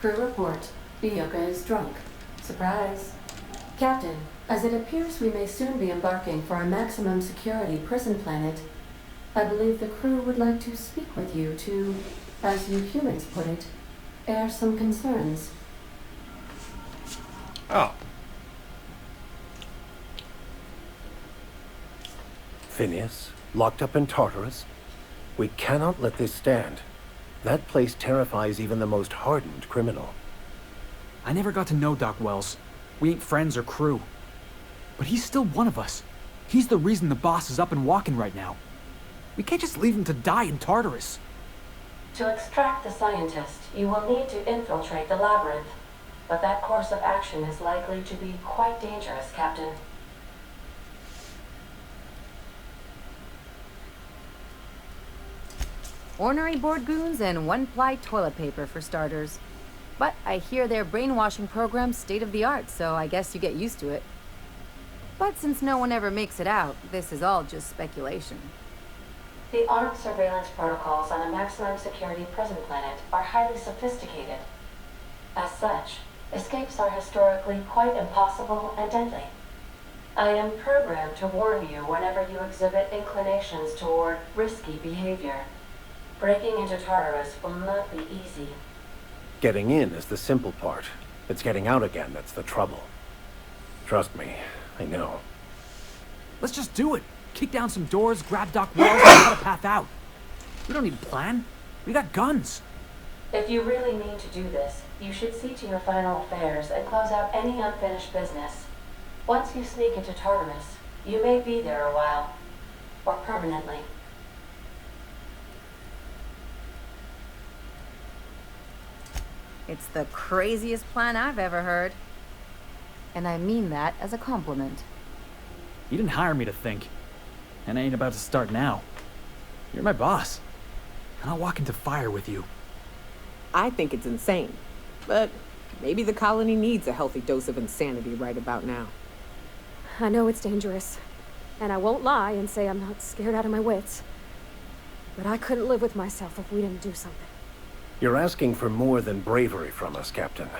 Crew report. Bioka is drunk. Surprise. Captain, as it appears we may soon be embarking for a maximum security prison planet, I believe the crew would like to speak with you to, as you humans put it, air some concerns. Oh. Phineas, locked up in Tartarus? We cannot let this stand. That place terrifies even the most hardened criminal. I never got to know Doc Wells. We ain't friends or crew. But he's still one of us. He's the reason the boss is up and walking right now. We can't just leave him to die in Tartarus. To extract the scientist, you will need to infiltrate the labyrinth. But that course of action is likely to be quite dangerous, Captain. Ornery board goons and one-ply toilet paper for starters. But I hear their brainwashing program's state-of-the-art, so I guess you get used to it. But since no one ever makes it out, this is all just speculation. The armed surveillance protocols on a maximum security prison planet are highly sophisticated. As such, escapes are historically quite impossible and deadly. I am programmed to warn you whenever you exhibit inclinations toward risky behavior. Breaking into Tartarus will not be easy. Getting in is the simple part. It's getting out again that's the trouble. Trust me, I know. Let's just do it. Kick down some doors, grab Doc Wells, and cut a path out. We don't need a plan. We got guns. If you really mean to do this, you should see to your final affairs and close out any unfinished business. Once you sneak into Tartarus, you may be there a while. Or permanently. It's the craziest plan I've ever heard. And I mean that as a compliment. You didn't hire me to think. And I ain't about to start now. You're my boss. And I'll walk into fire with you. I think it's insane. But maybe the colony needs a healthy dose of insanity right about now. I know it's dangerous. And I won't lie and say I'm not scared out of my wits. But I couldn't live with myself if we didn't do something. You're asking for more than bravery from us, Captain.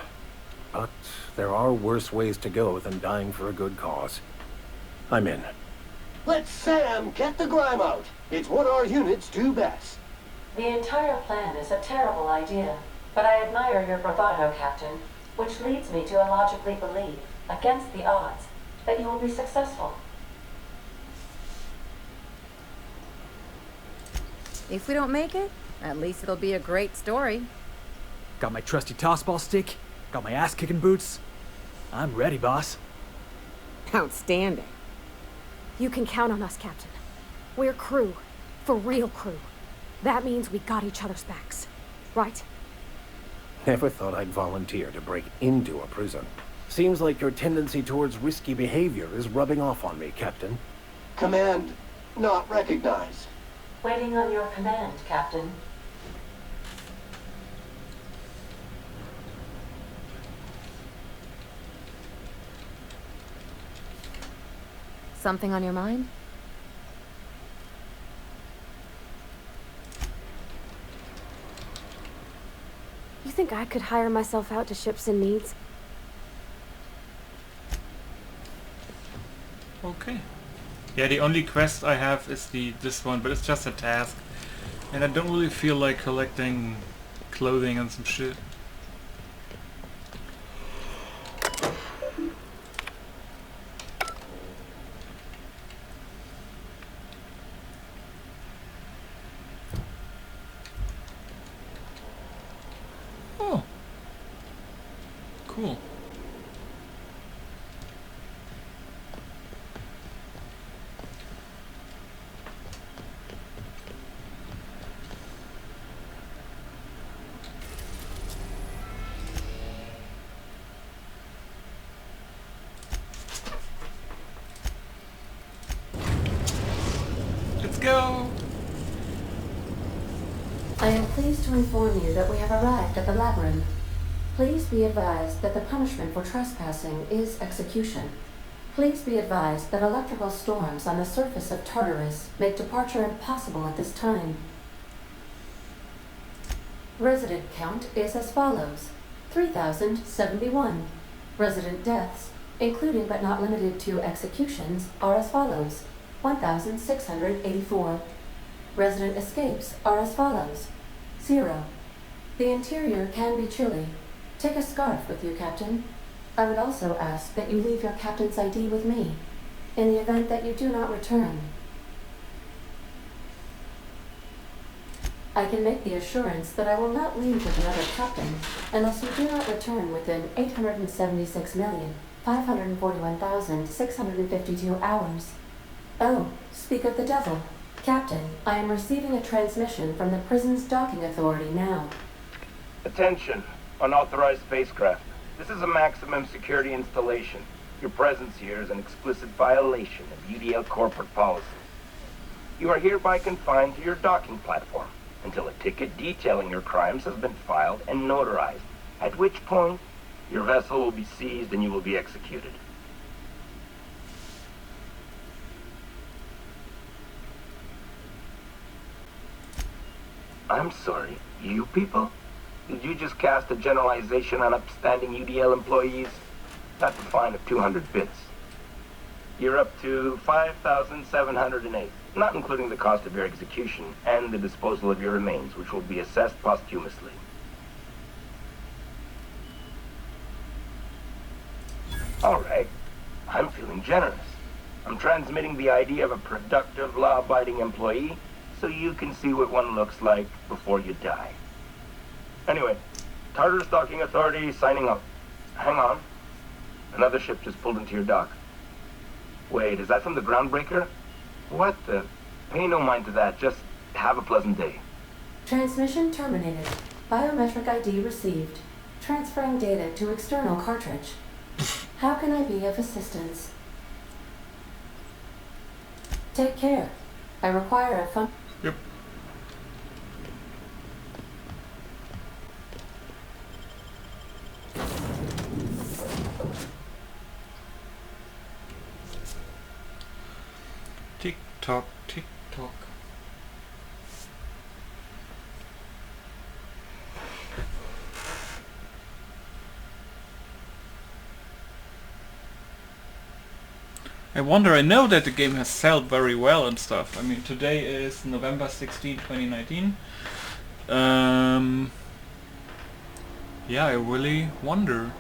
But there are worse ways to go than dying for a good cause. I'm in. Let Sam get the grime out. It's what our units do best. The entire plan is a terrible idea, but I admire your bravado, Captain, which leads me to illogically believe, against the odds, that you will be successful. If we don't make it, at least it'll be a great story. Got my trusty tossball stick, got my ass-kicking boots. I'm ready, boss. Outstanding. You can count on us, Captain. We're crew. For real crew. That means we got each other's backs. Right? Never thought I'd volunteer to break into a prison. Seems like your tendency towards risky behavior is rubbing off on me, Captain. Command not recognized. Waiting on your command, Captain. Something on your mind? You think I could hire myself out to ships in needs? Okay. Yeah, the only quest I have is this one, but it's just a task. And I don't really feel like collecting clothing and some shit. Oh. Cool. Go! I am pleased to inform you that we have arrived at the labyrinth. Please be advised that the punishment for trespassing is execution. Please be advised that electrical storms on the surface of Tartarus make departure impossible at this time. Resident count is as follows: 3,071. Resident deaths, including but not limited to executions, are as follows: 1,684. Resident escapes are as follows: 0. The interior can be chilly. Take a scarf with you, Captain. I would also ask that you leave your captain's ID with me, in the event that you do not return. I can make the assurance that I will not leave with another captain unless you do not return within 876,541,652 hours. Oh, speak of the devil. Captain, I am receiving a transmission from the prison's docking authority now. Attention, unauthorized spacecraft. This is a maximum security installation. Your presence here is an explicit violation of UDL corporate policies. You are hereby confined to your docking platform until a ticket detailing your crimes has been filed and notarized, at which point your vessel will be seized and you will be executed. I'm sorry, you people? Did you just cast a generalization on upstanding UDL employees? That's a fine of 200 bits. You're up to 5,708. not including the cost of your execution and the disposal of your remains, which will be assessed posthumously. Alright, I'm feeling generous. I'm transmitting the idea of a productive, law-abiding employee so you can see what one looks like before you die. Anyway, Tartar Stalking Authority signing up. Hang on. Another ship just pulled into your dock. Wait, is that from the Groundbreaker? What the? Pay no mind to that, just have a pleasant day. Transmission terminated. Biometric ID received. Transferring data to external cartridge. How can I be of assistance? Take care. I require a fun... Yep. Tick tock, tick tock. I wonder, I know that the game has sold very well and stuff. I mean, today is November 16, 2019. Yeah, I really wonder.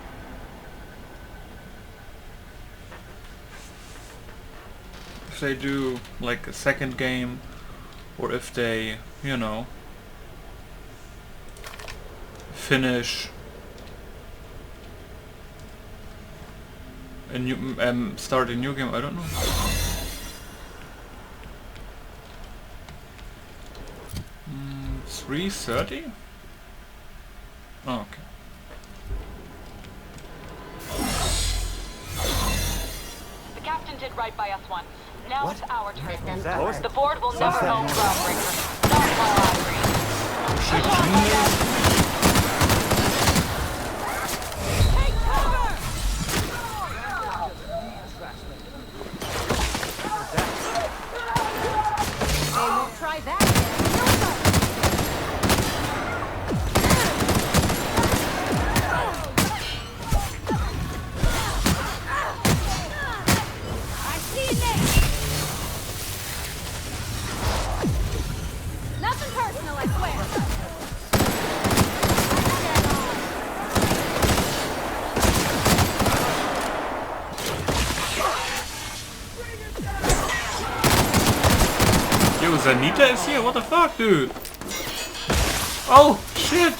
If they do like a second game, or if they, you know, finish a new, start a new game, I don't know. 3:30? Oh, okay. The captain did right by us once. Now What? it's our turn. That? The board will never own Groundbreaker. Not while I breathe. Push on, my guys. Try that. I see you next. Nothing personal, I swear. Yo, Zanita is here? What the fuck, dude? Oh, shit!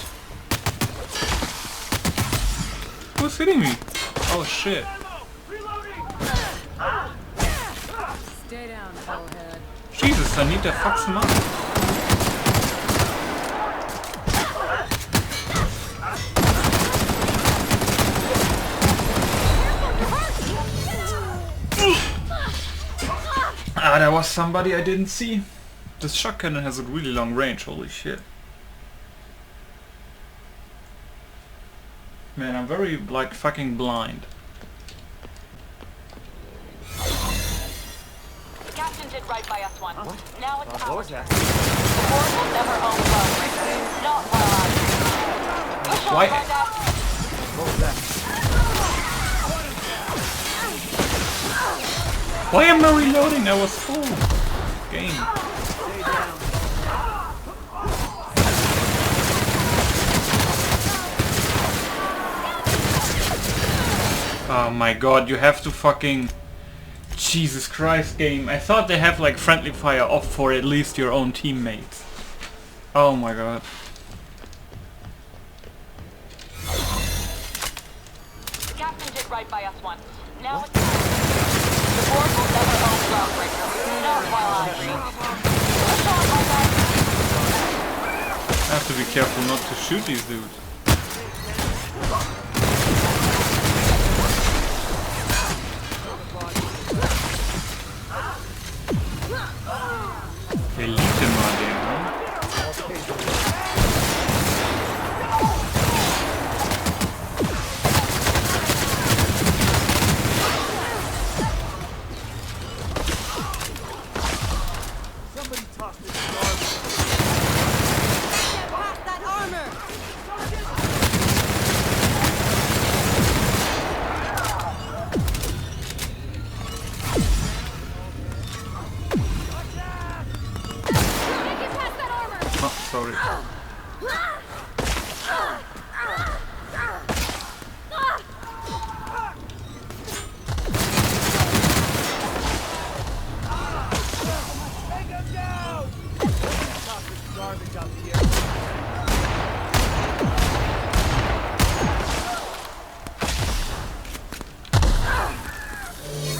Who's hitting me? Oh, shit. Stay down, bellhead. Jesus, Zanita fucks him up. Ah, there was somebody I didn't see. This shotgun has a really long range, holy shit. Man, I'm very, like, fucking blind. The captain did right by us once. Now it's What our was turn. that? The board will never own Groundbreaker. Not while I breathe. Push on, Why- my guys. What was that? Why am I reloading? I was full. Game. Oh my god, you have to fucking... Jesus Christ, game. I thought they have like friendly fire off for at least your own teammates. Oh my god. The captain did right by us once. Now it's our turn. The board will never own Groundbreaker. Not while I breathe. Push on, my guys. I have to be careful not to shoot these dudes. Elite mal den, ne? Get past that armor. sorry.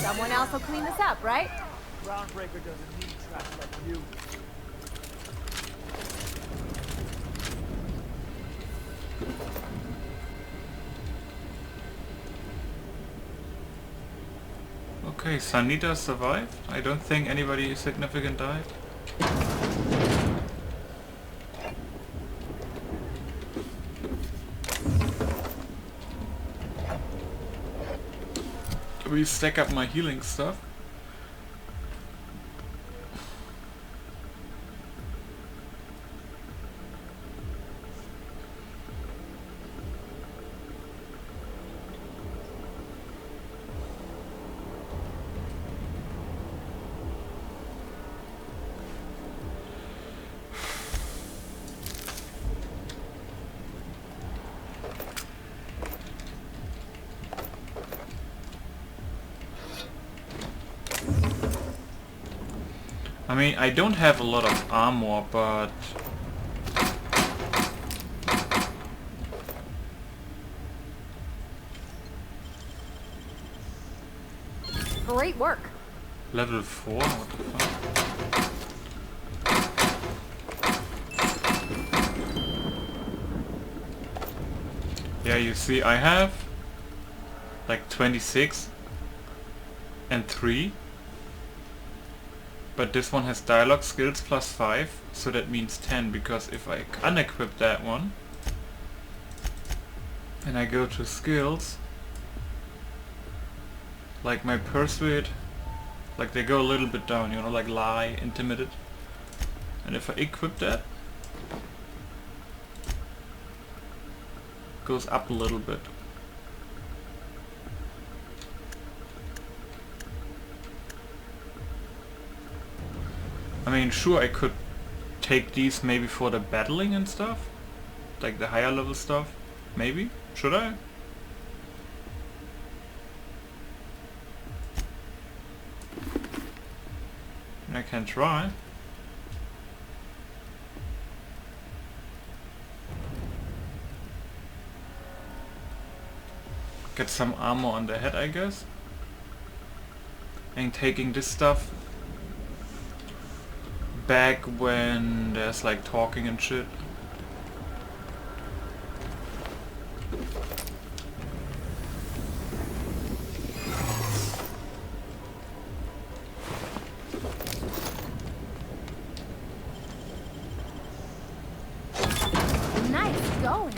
Someone else will clean this up, right? Groundbreaker doesn't need trash like you. Okay, Sanita survived. I don't think anybody significant died. We stack up my healing stuff. I mean, I don't have a lot of armor, but... Great work. Level 4? What the fuck? Yeah, you see, I have like 26 and 3. But this one has dialogue skills plus 5, so that means 10, because if I unequip that one and I go to skills, like my persuade, like they go a little bit down, you know, like lie, intimidate. And if I equip that, it goes up a little bit. I mean, sure, I could take these maybe for the battling and stuff, like the higher level stuff, maybe? Should I? I can try. Get some armor on the head, I guess. And taking this stuff back when there's like talking and shit. Nice going.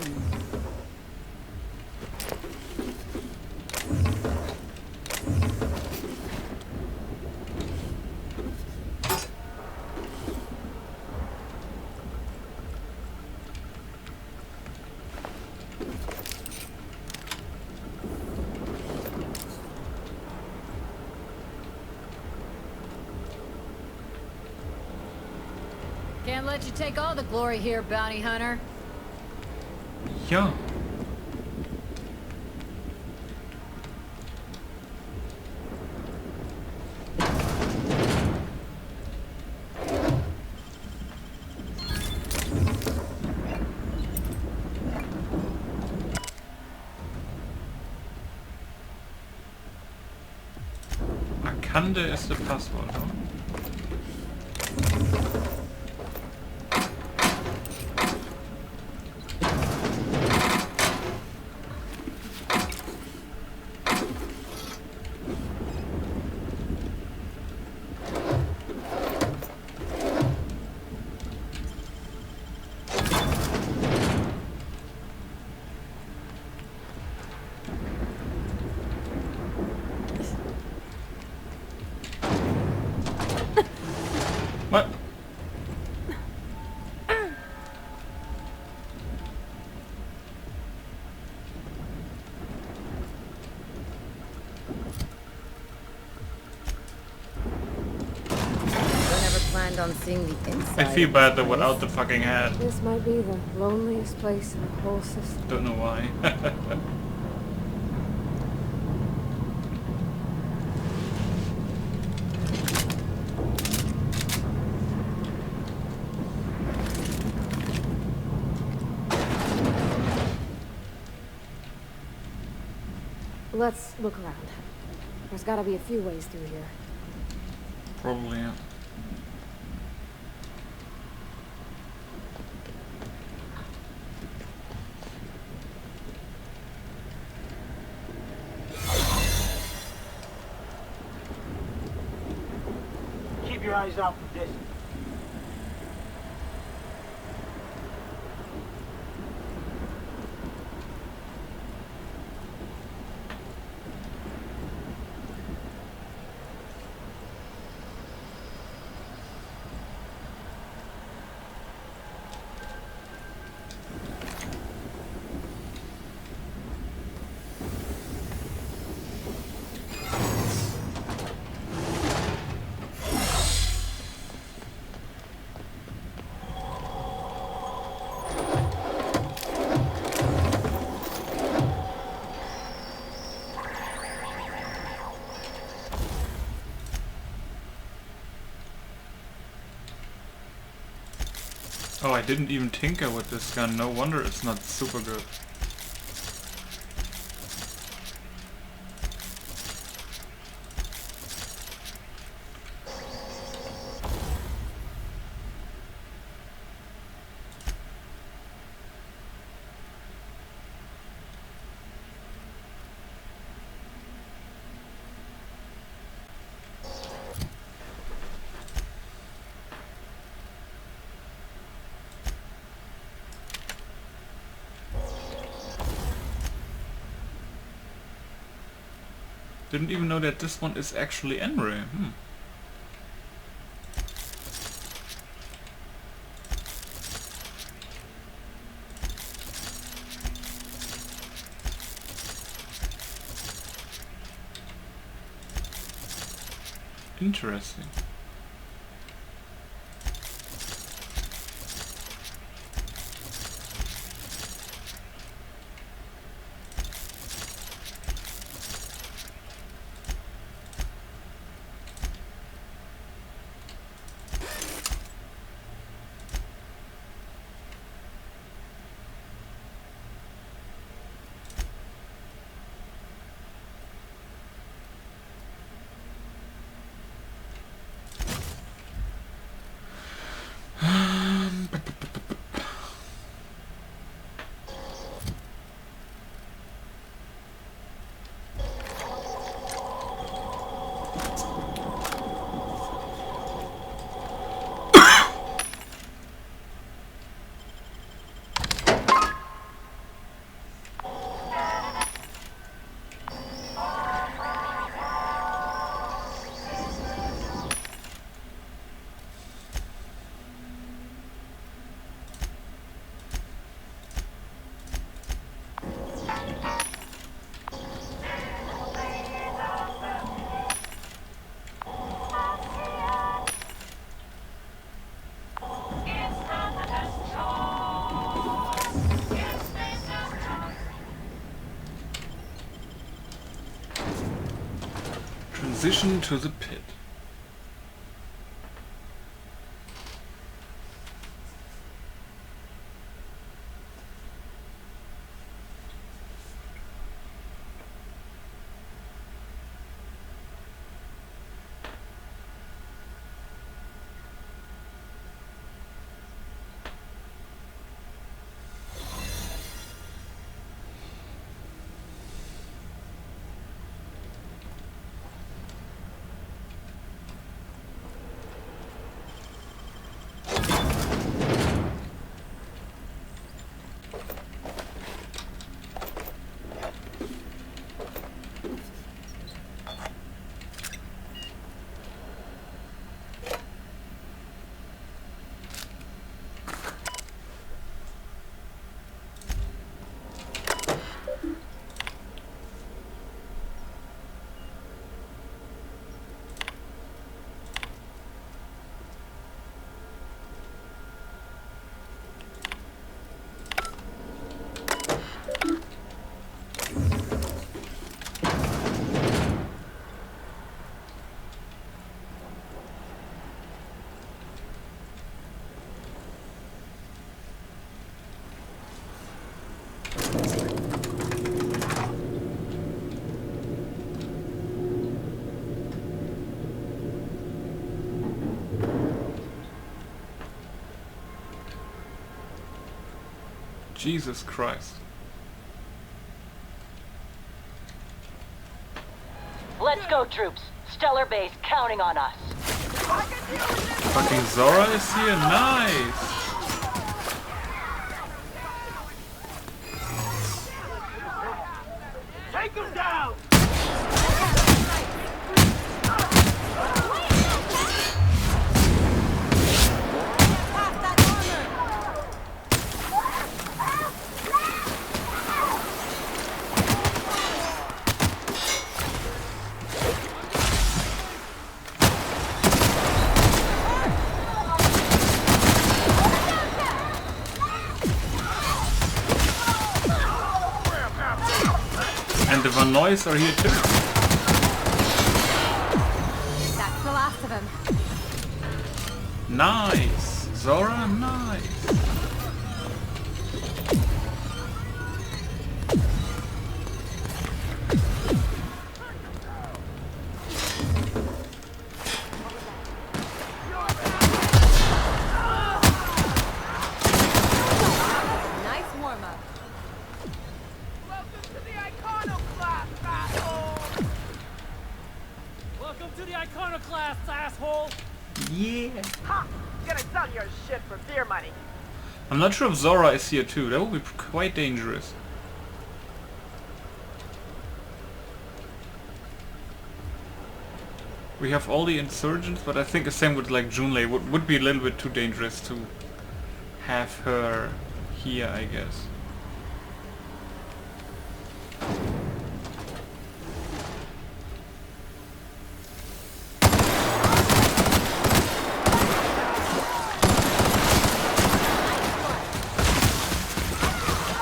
Can't let you take all the glory here, bounty hunter. Yeah. Akande is the password, huh? on seeing the inside. I feel bad though without the fucking hat. This might be the loneliest place in the whole system. Don't know why. Let's look around. There's gotta be a few ways through here. Probably, yeah. Keep your eyes out for this. Oh, I didn't even tinker with this gun. No wonder it's not super good. Didn't even know that this one is actually Enray. Interesting. Transition to the pit. Jesus Christ. Let's go, troops. Stellar Base counting on us. Fucking Zora is here? Nice! Take him down! And the Van Noys are here too. That's the last of them. Nice! Zora, nice! Nice warm-up. Welcome to the Iconoclasts, asshole! Yeah! Ha! Gonna sell your shit for beer money. I'm not sure if Zora is here too. That would be quite dangerous. We have all the insurgents, but I think the same with like Junlei would be a little bit too dangerous to have her here, I guess.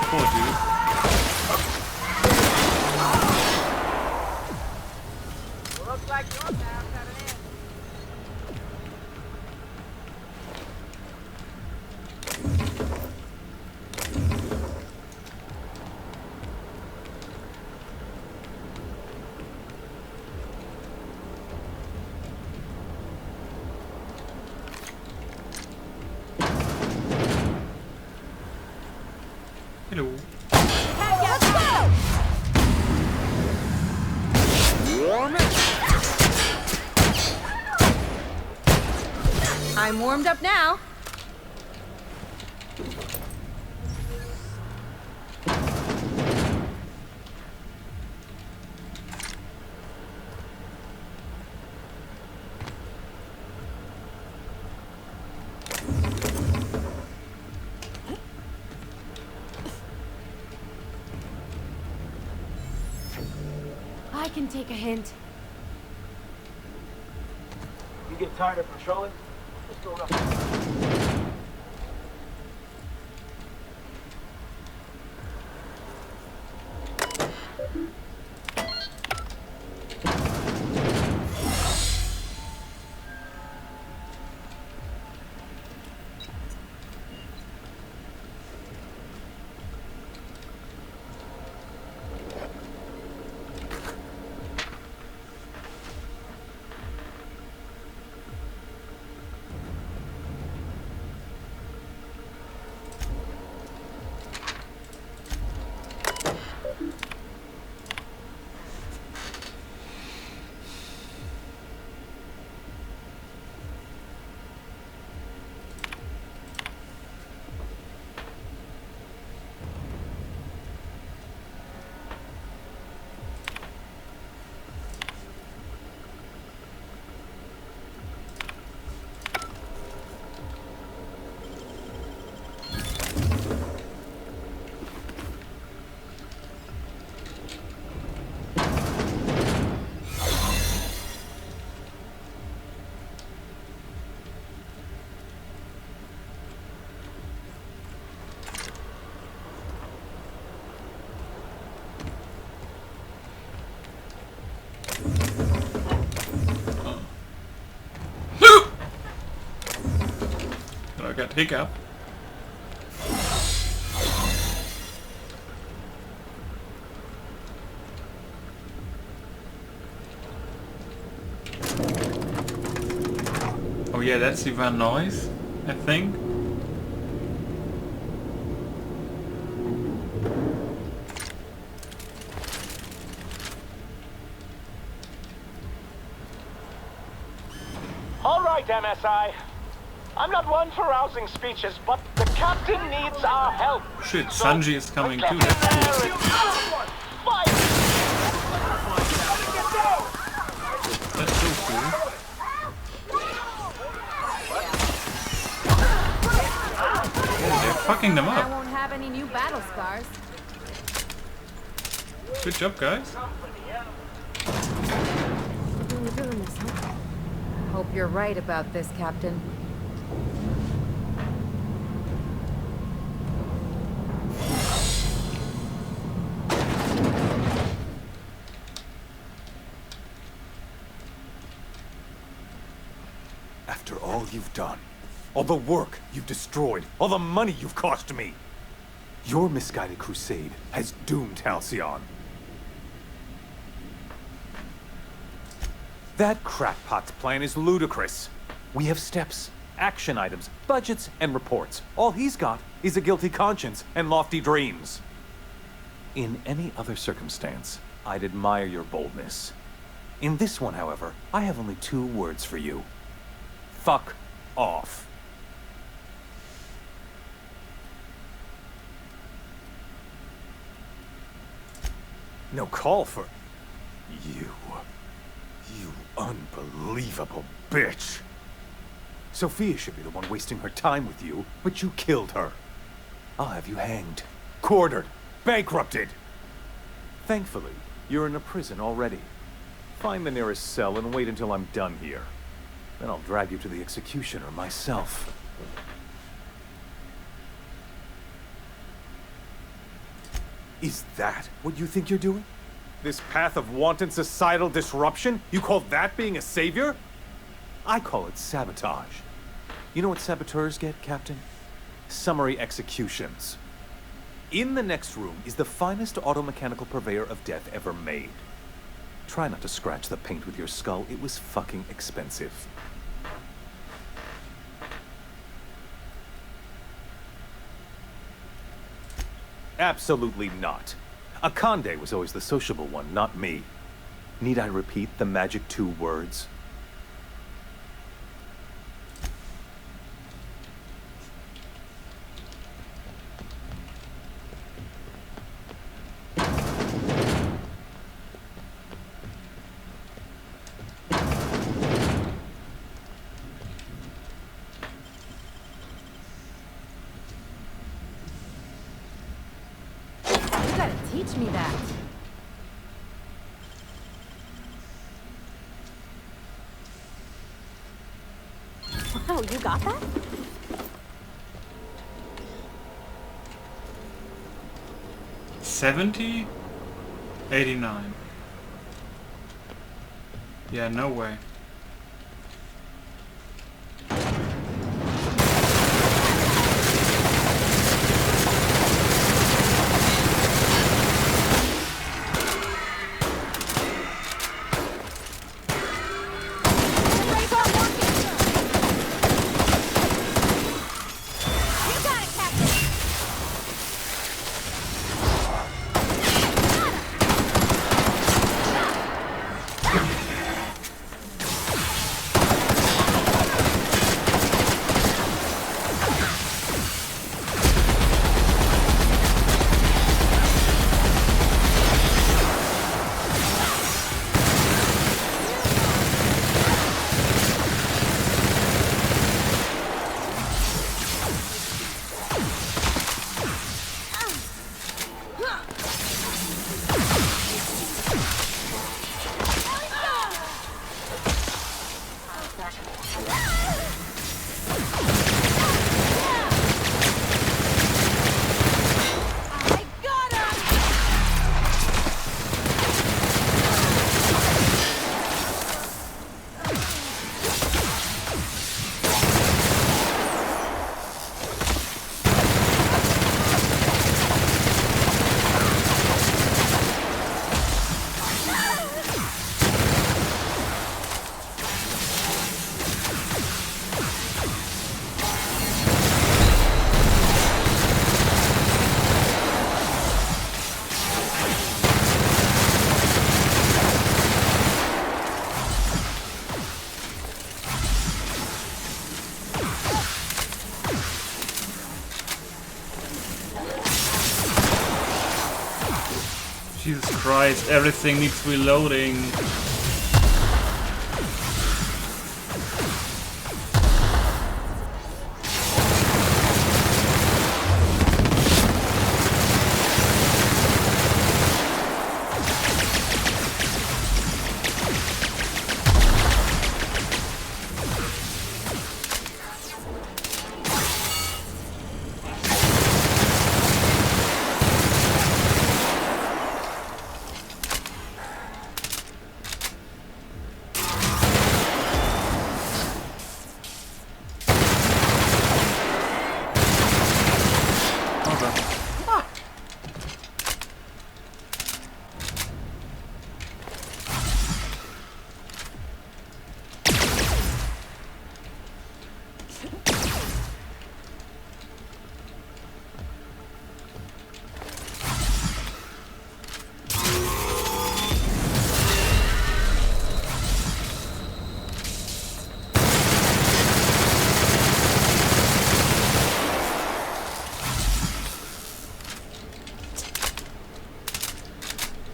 Poor dude. Looks like your pals have an end. Hello. I'm warmed up now. I can take a hint. You get tired of patrolling? Let's go rough. I got hiccup. Oh yeah, that's the Van Noise, I think. SI. I'm not one for rousing speeches, but the captain needs our help. Shit, Sanji is coming too. That's cool. That's so cool. Oh, they're fucking them I up. won't have any new battle scars. Good job, guys. Really doing this, huh? Hope you're right about this, Captain. After all you've done, all the work you've destroyed, all the money you've cost me, your misguided crusade has doomed Halcyon. That crackpot's plan is ludicrous. We have steps, action items, budgets, and reports. All he's got is a guilty conscience and lofty dreams. In any other circumstance, I'd admire your boldness. In this one, however, I have only 2 words for you. Fuck off. No call for... You unbelievable bitch. Sophia should be the one wasting her time with you, but you killed her. I'll have you hanged, quartered, bankrupted. Thankfully, you're in a prison already. Find the nearest cell and wait until I'm done here. Then I'll drag you to the executioner myself. Is that what you think you're doing? This path of wanton societal disruption? You call that being a savior? I call it sabotage. You know what saboteurs get, Captain? Summary executions. In the next room is the finest automechanical purveyor of death ever made. Try not to scratch the paint with your skull. It was fucking expensive. Absolutely not. Akande was always the sociable one, not me. Need I repeat the magic 2 words? Teach me that. Wow, you got that? $70? $89. Yeah, no way. Jesus Christ, everything needs reloading.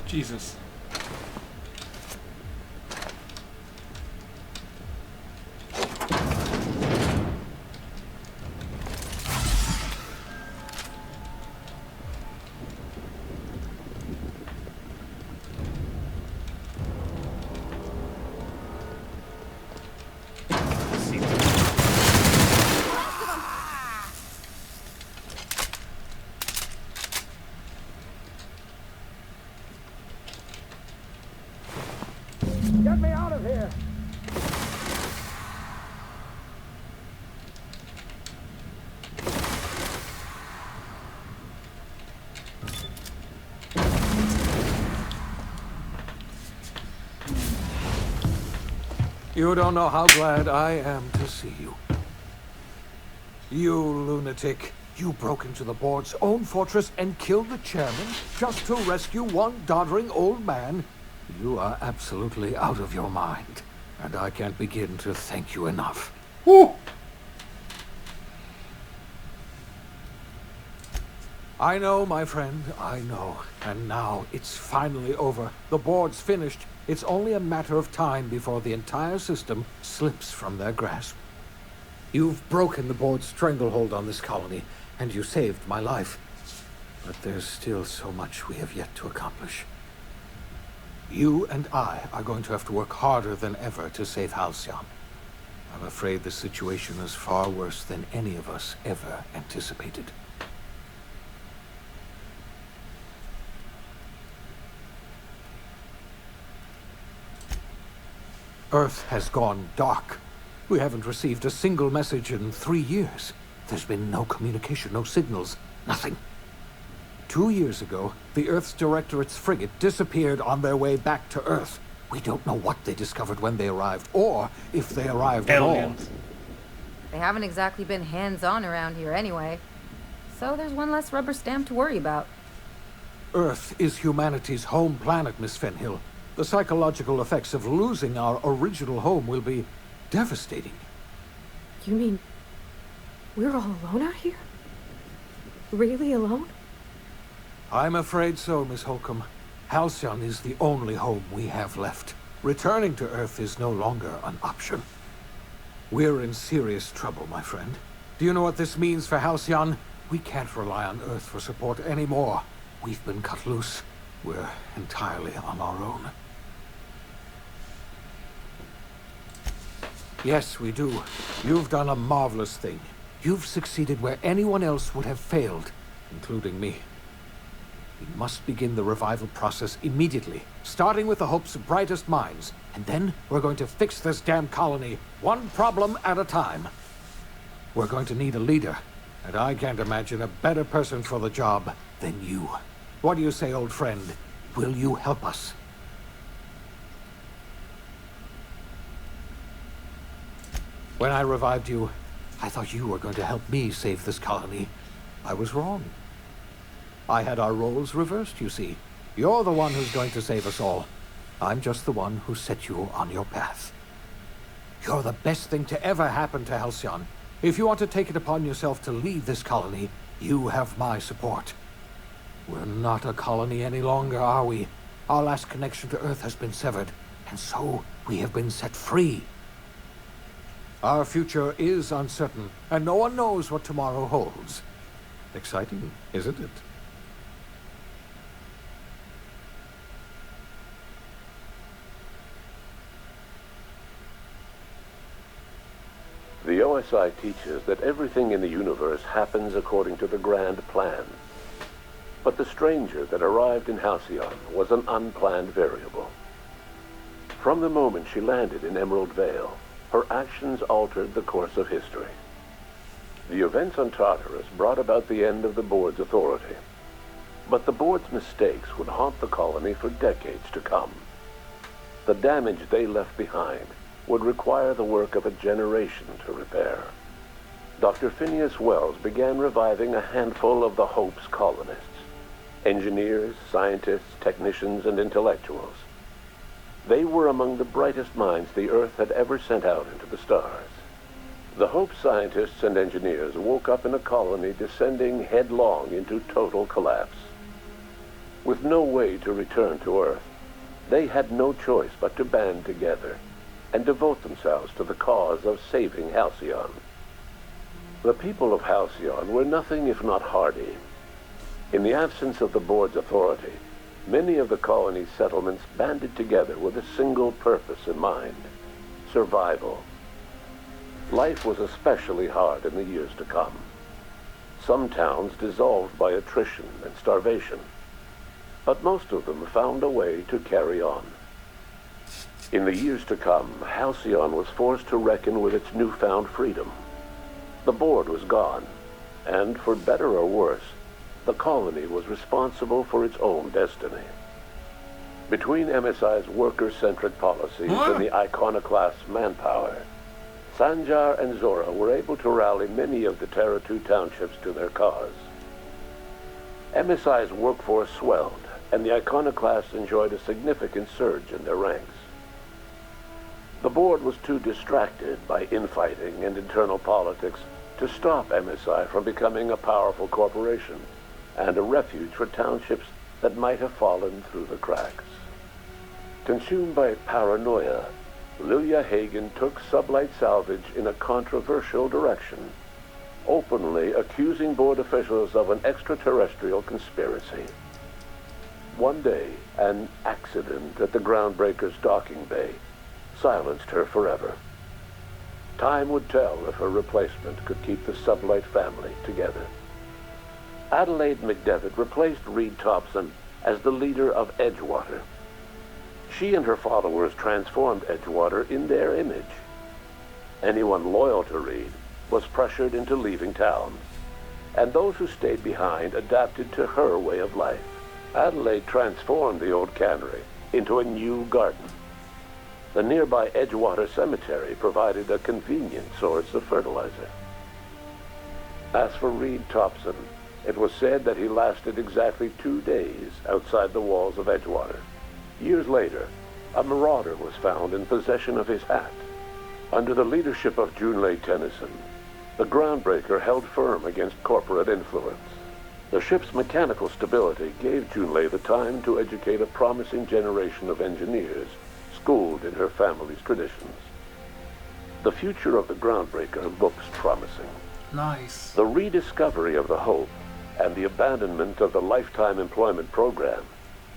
Jesus. Get me out of here! You don't know how glad I am to see you. You lunatic. You broke into the board's own fortress and killed the chairman just to rescue one doddering old man. You are absolutely out of your mind, and I can't begin to thank you enough. Woo! I know, my friend, I know. And now it's finally over. The board's finished. It's only a matter of time before the entire system slips from their grasp. You've broken the board's stranglehold on this colony, and you saved my life. But there's still so much we have yet to accomplish. You and I are going to have to work harder than ever to save Halcyon. I'm afraid the situation is far worse than any of us ever anticipated. Earth has gone dark. We haven't received a single message in 3 years. There's been no communication, no signals, nothing. 2 years ago, the Earth's Directorate's frigate disappeared on their way back to Earth. We don't know what they discovered when they arrived, or if they arrived at all. They haven't exactly been hands-on around here anyway. So there's one less rubber stamp to worry about. Earth is humanity's home planet, Miss Fenhill. The psychological effects of losing our original home will be devastating. You mean we're all alone out here? Really alone? I'm afraid so, Miss Holcomb. Halcyon is the only home we have left. Returning to Earth is no longer an option. We're in serious trouble, my friend. Do you know what this means for Halcyon? We can't rely on Earth for support anymore. We've been cut loose. We're entirely on our own. Yes, we do. You've done a marvelous thing. You've succeeded where anyone else would have failed, including me. We must begin the revival process immediately, starting with the Hope's brightest minds. And then we're going to fix this damn colony, one problem at a time. We're going to need a leader, and I can't imagine a better person for the job than you. What do you say, old friend? Will you help us? When I revived you, I thought you were going to help me save this colony. I was wrong. I had our roles reversed, you see. You're the one who's going to save us all. I'm just the one who set you on your path. You're the best thing to ever happen to Halcyon. If you want to take it upon yourself to lead this colony, you have my support. We're not a colony any longer, are we? Our last connection to Earth has been severed, and so we have been set free. Our future is uncertain, and no one knows what tomorrow holds. Exciting, isn't it? The OSI teaches that everything in the universe happens according to the grand plan. But the stranger that arrived in Halcyon was an unplanned variable. From the moment she landed in Emerald Vale, her actions altered the course of history. The events on Tartarus brought about the end of the board's authority. But the board's mistakes would haunt the colony for decades to come. The damage they left behind would require the work of a generation to repair. Dr. Phineas Wells began reviving a handful of the Hope's colonists. Engineers, scientists, technicians, and intellectuals. They were among the brightest minds the Earth had ever sent out into the stars. The Hope scientists and engineers woke up in a colony descending headlong into total collapse. With no way to return to Earth, they had no choice but to band together and devote themselves to the cause of saving Halcyon. The people of Halcyon were nothing if not hardy. In the absence of the board's authority, many of the colony's settlements banded together with a single purpose in mind: survival. Life was especially hard in the years to come. Some towns dissolved by attrition and starvation, but most of them found a way to carry on. In the years to come, Halcyon was forced to reckon with its newfound freedom. The board was gone, and for better or worse, the colony was responsible for its own destiny. Between MSI's worker-centric policies and the iconoclast manpower, Sanjar and Zora were able to rally many of the Terra 2 townships to their cause. MSI's workforce swelled, and the iconoclasts enjoyed a significant surge in their ranks. The board was too distracted by infighting and internal politics to stop MSI from becoming a powerful corporation and a refuge for townships that might have fallen through the cracks. Consumed by paranoia, Lilia Hagen took Sublight Salvage in a controversial direction, openly accusing board officials of an extraterrestrial conspiracy. One day, an accident at the Groundbreaker's docking bay silenced her forever. Time would tell if her replacement could keep the Sublight family together. Adelaide McDevitt replaced Reed Thompson as the leader of Edgewater. She and her followers transformed Edgewater in their image. Anyone loyal to Reed was pressured into leaving town, and those who stayed behind adapted to her way of life. Adelaide transformed the old cannery into a new garden. The nearby Edgewater Cemetery provided a convenient source of fertilizer. As for Reed Thompson, it was said that he lasted exactly 2 days outside the walls of Edgewater. Years later, a marauder was found in possession of his hat. Under the leadership of Junlei Tennyson, the Groundbreaker held firm against corporate influence. The ship's mechanical stability gave Junlei the time to educate a promising generation of engineers schooled in her family's traditions. The future of the Groundbreaker looks promising. Nice. The rediscovery of the Hope and the abandonment of the lifetime employment program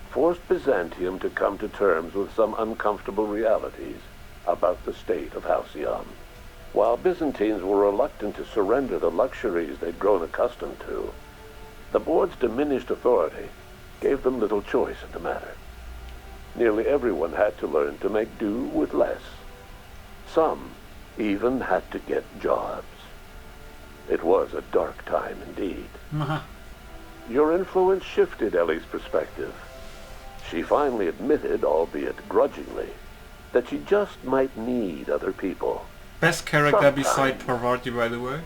forced Byzantium to come to terms with some uncomfortable realities about the state of Halcyon. While Byzantines were reluctant to surrender the luxuries they'd grown accustomed to, the board's diminished authority gave them little choice in the matter. Nearly everyone had to learn to make do with less. Some even had to get jobs. It was a dark time indeed. Your influence shifted Ellie's perspective. She finally admitted, albeit grudgingly, that she just might need other people. Best character beside Parvati, by the way.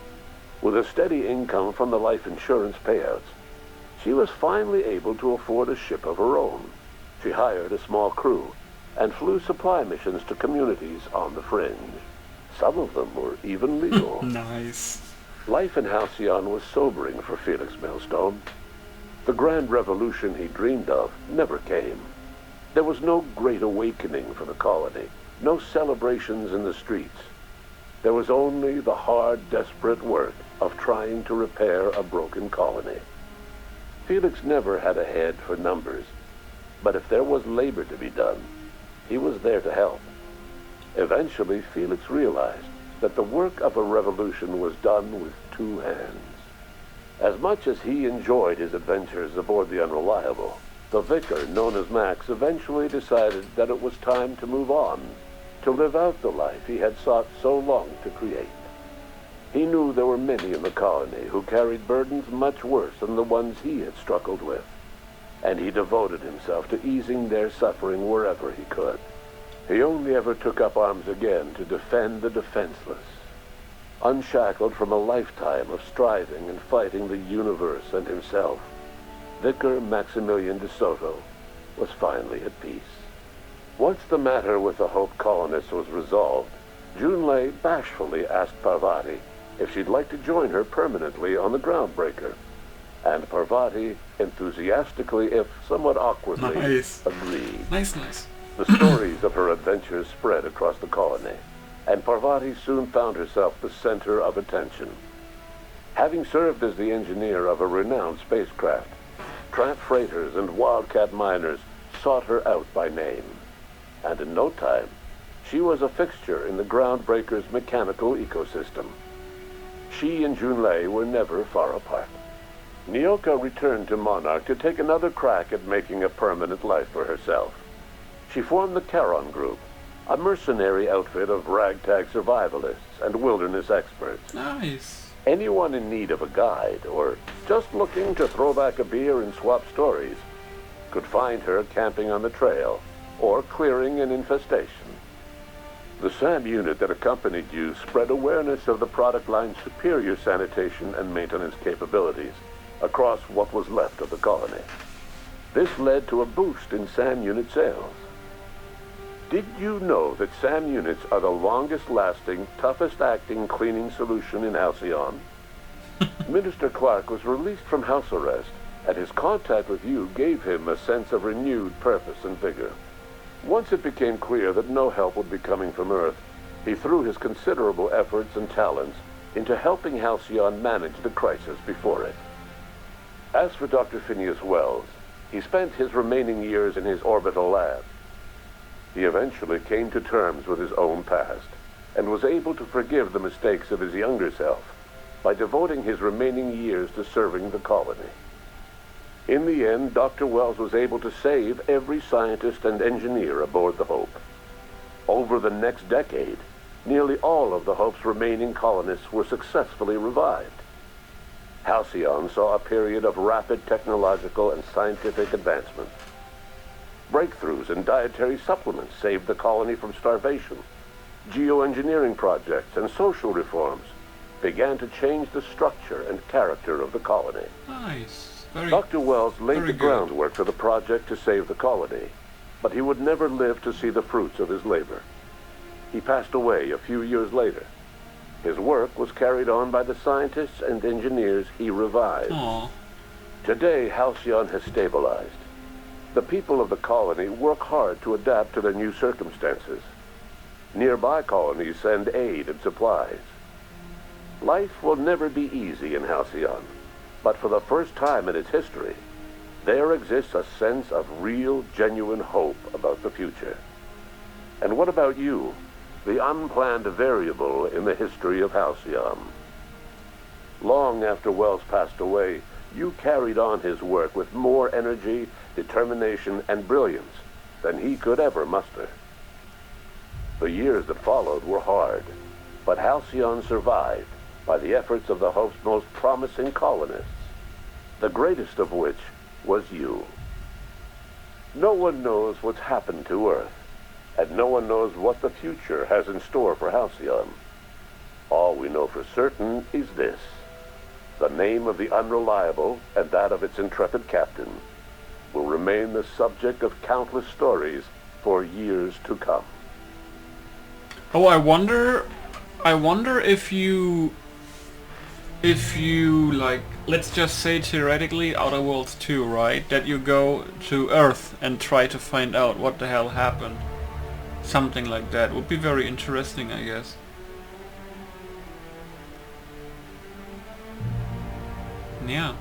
With a steady income from the life insurance payouts, she was finally able to afford a ship of her own. She hired a small crew and flew supply missions to communities on the fringe. Some of them were even legal. Nice. Life in Halcyon was sobering for Felix Millstone. The grand revolution he dreamed of never came. There was no great awakening for the colony, no celebrations in the streets. There was only the hard, desperate work of trying to repair a broken colony. Felix never had a head for numbers, but if there was labor to be done, he was there to help. Eventually, Felix realized that the work of a revolution was done with two hands. As much as he enjoyed his adventures aboard the Unreliable, the vicar, known as Max, eventually decided that it was time to move on, to live out the life he had sought so long to create. He knew there were many in the colony who carried burdens much worse than the ones he had struggled with, and he devoted himself to easing their suffering wherever he could. He only ever took up arms again to defend the defenseless. Unshackled from a lifetime of striving and fighting the universe and himself, Vicar Maximilian de Soto was finally at peace. Once the matter with the Hope colonists was resolved, Junlei bashfully asked Parvati if she'd like to join her permanently on the Groundbreaker, and Parvati enthusiastically, if somewhat awkwardly, agreed. Nice. The stories of her adventures spread across the colony, and Parvati soon found herself the center of attention. Having served as the engineer of a renowned spacecraft, tramp freighters and wildcat miners sought her out by name, and in no time, she was a fixture in the Groundbreaker's mechanical ecosystem. She and Junlei were never far apart. Nyoka returned to Monarch to take another crack at making a permanent life for herself. She formed the Charon Group, a mercenary outfit of ragtag survivalists and wilderness experts. Nice. Anyone in need of a guide, or just looking to throw back a beer and swap stories, could find her camping on the trail, or clearing an infestation. The SAM unit that accompanied you spread awareness of the product line's superior sanitation and maintenance capabilities across what was left of the colony. This led to a boost in SAM unit sales. Did you know that SAM units are the longest-lasting, toughest-acting cleaning solution in Halcyon? Minister Clark was released from house arrest, and his contact with you gave him a sense of renewed purpose and vigor. Once it became clear that no help would be coming from Earth, he threw his considerable efforts and talents into helping Halcyon manage the crisis before it. As for Dr. Phineas Wells, he spent his remaining years in his orbital lab. He eventually came to terms with his own past, and was able to forgive the mistakes of his younger self by devoting his remaining years to serving the colony. In the end, Dr. Wells was able to save every scientist and engineer aboard the Hope. Over the next decade, nearly all of the Hope's remaining colonists were successfully revived. Halcyon saw a period of rapid technological and scientific advancement. Breakthroughs in dietary supplements saved the colony from starvation. Geoengineering projects and social reforms began to change the structure and character of the colony. Nice. Dr. Wells laid the groundwork for the project to save the colony, but he would never live to see the fruits of his labor. He passed away a few years later. His work was carried on by the scientists and engineers he revived. Aww. Today, Halcyon has stabilized. The people of the colony work hard to adapt to their new circumstances. Nearby colonies send aid and supplies. Life will never be easy in Halcyon, but for the first time in its history, there exists a sense of real, genuine hope about the future. And what about you, the unplanned variable in the history of Halcyon? Long after Wells passed away, you carried on his work with more energy, determination, and brilliance than he could ever muster. The years that followed were hard, but Halcyon survived by the efforts of the Hope's most promising colonists, the greatest of which was you. No one knows what's happened to Earth, and no one knows what the future has in store for Halcyon. All we know for certain is this: the name of the Unreliable and that of its intrepid captain will remain the subject of countless stories for years to come. Oh, I wonder if you like let's just say theoretically Outer Worlds 2, right? That you go to Earth and try to find out what the hell happened. Something like that would be very interesting, I guess. Yeah.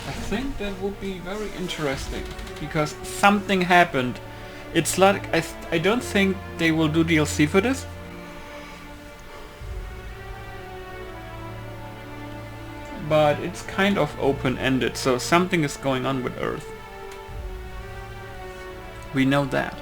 I think that would be very interesting because something happened. It's like I don't think they will do DLC for this. But it's kind of open-ended, so something is going on with Earth. We know that.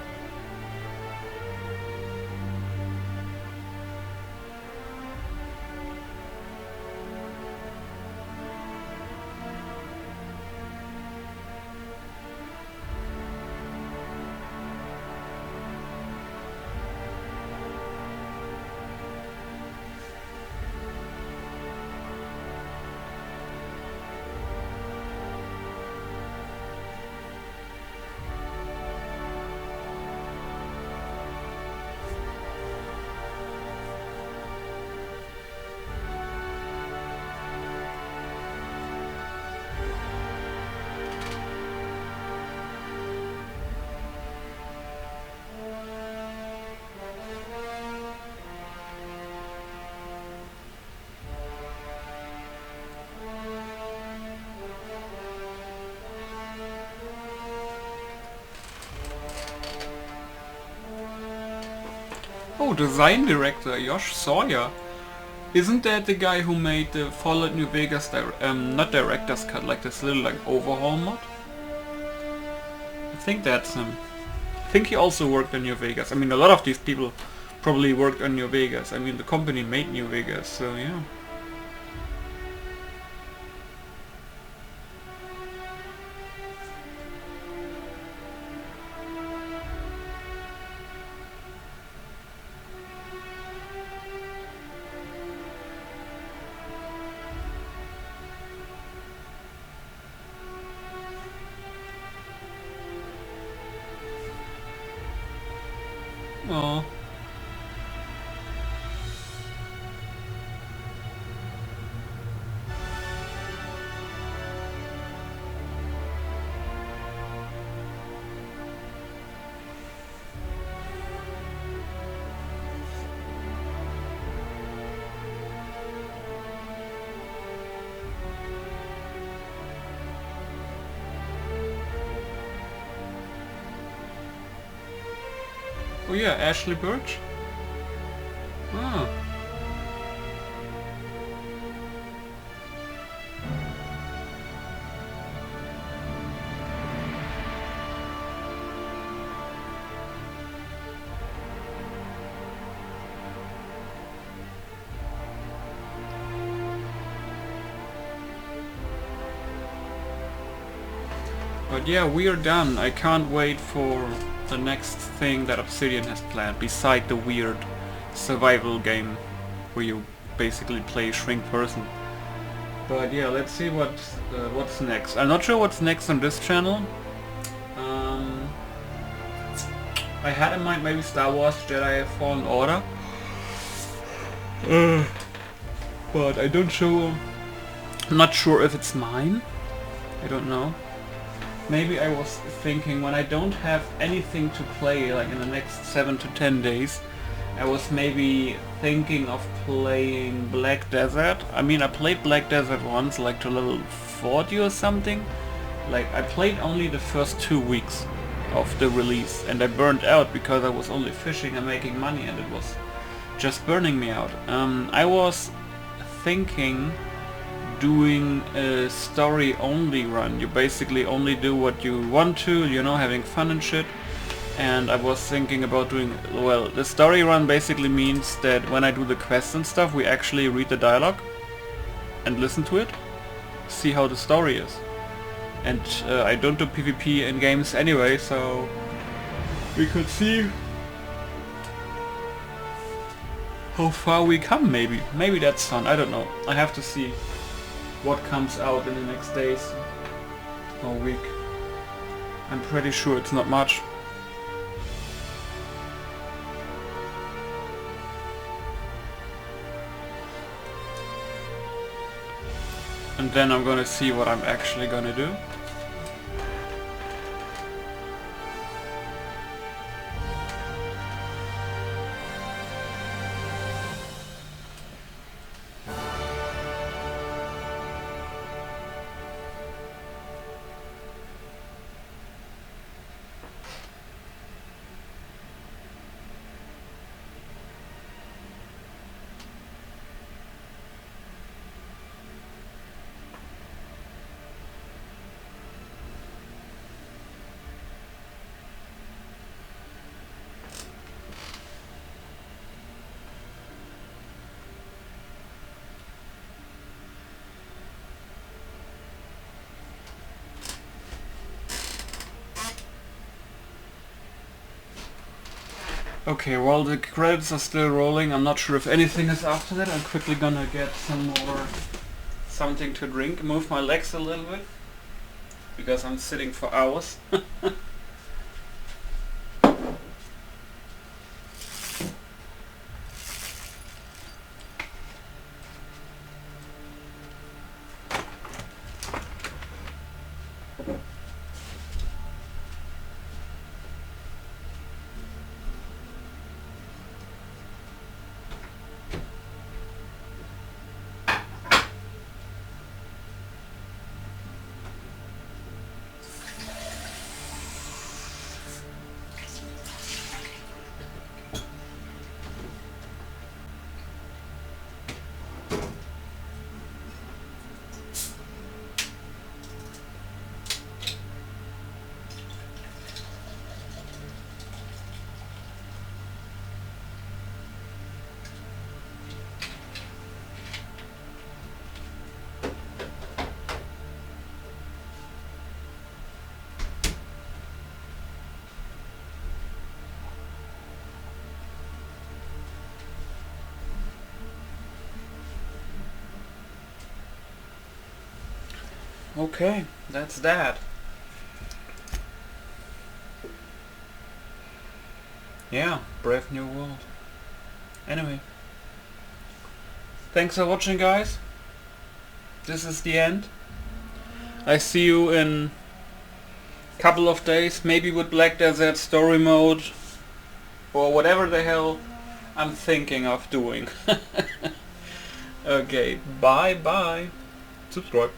Oh, design director Josh Sawyer. Isn't that the guy who made the Fallout New Vegas, not director's cut, like this little like overhaul mod? I think that's him. I think he also worked on New Vegas. I mean, a lot of these people probably worked on New Vegas. I mean, the company made New Vegas, so yeah. Oh. Oh yeah, Ashley Birch? Ah. But yeah, we are done. I can't wait for the next thing that Obsidian has planned, beside the weird survival game where you basically play shrink person. But yeah, let's see what's next. I'm not sure what's next on this channel. I had in mind maybe Star Wars Jedi Fallen Order. But I don't show... I'm not sure if it's mine. I don't know. Maybe I was thinking when I don't have anything to play like in the next 7 to 10 days, I was maybe thinking of playing Black Desert. I mean, I played Black Desert once, like to level 40 or something. Like, I played only the first 2 weeks of the release and I burned out because I was only fishing and making money and it was just burning me out. I was thinking doing a story only run. You basically only do what you want to, you know, having fun and shit. And I was thinking about doing, well, the story run basically means that when I do the quests and stuff, we actually read the dialogue and listen to it, see how the story is. And I don't do PvP in games anyway, so we could see how far we come maybe. Maybe that's fun, I don't know. I have to see what comes out in the next days or week. I'm pretty sure it's not much. And then I'm gonna see what I'm actually gonna do. Okay, while the credits are still rolling, I'm not sure if anything is after that. I'm quickly gonna get some more something to drink, move my legs a little bit, because I'm sitting for hours. Okay, that's that. Yeah, Brave New World. Anyway, thanks for watching, guys. This is the end. I see you in a couple of days, maybe with Black Desert Story Mode, or whatever the hell I'm thinking of doing. Okay, bye bye. Subscribe.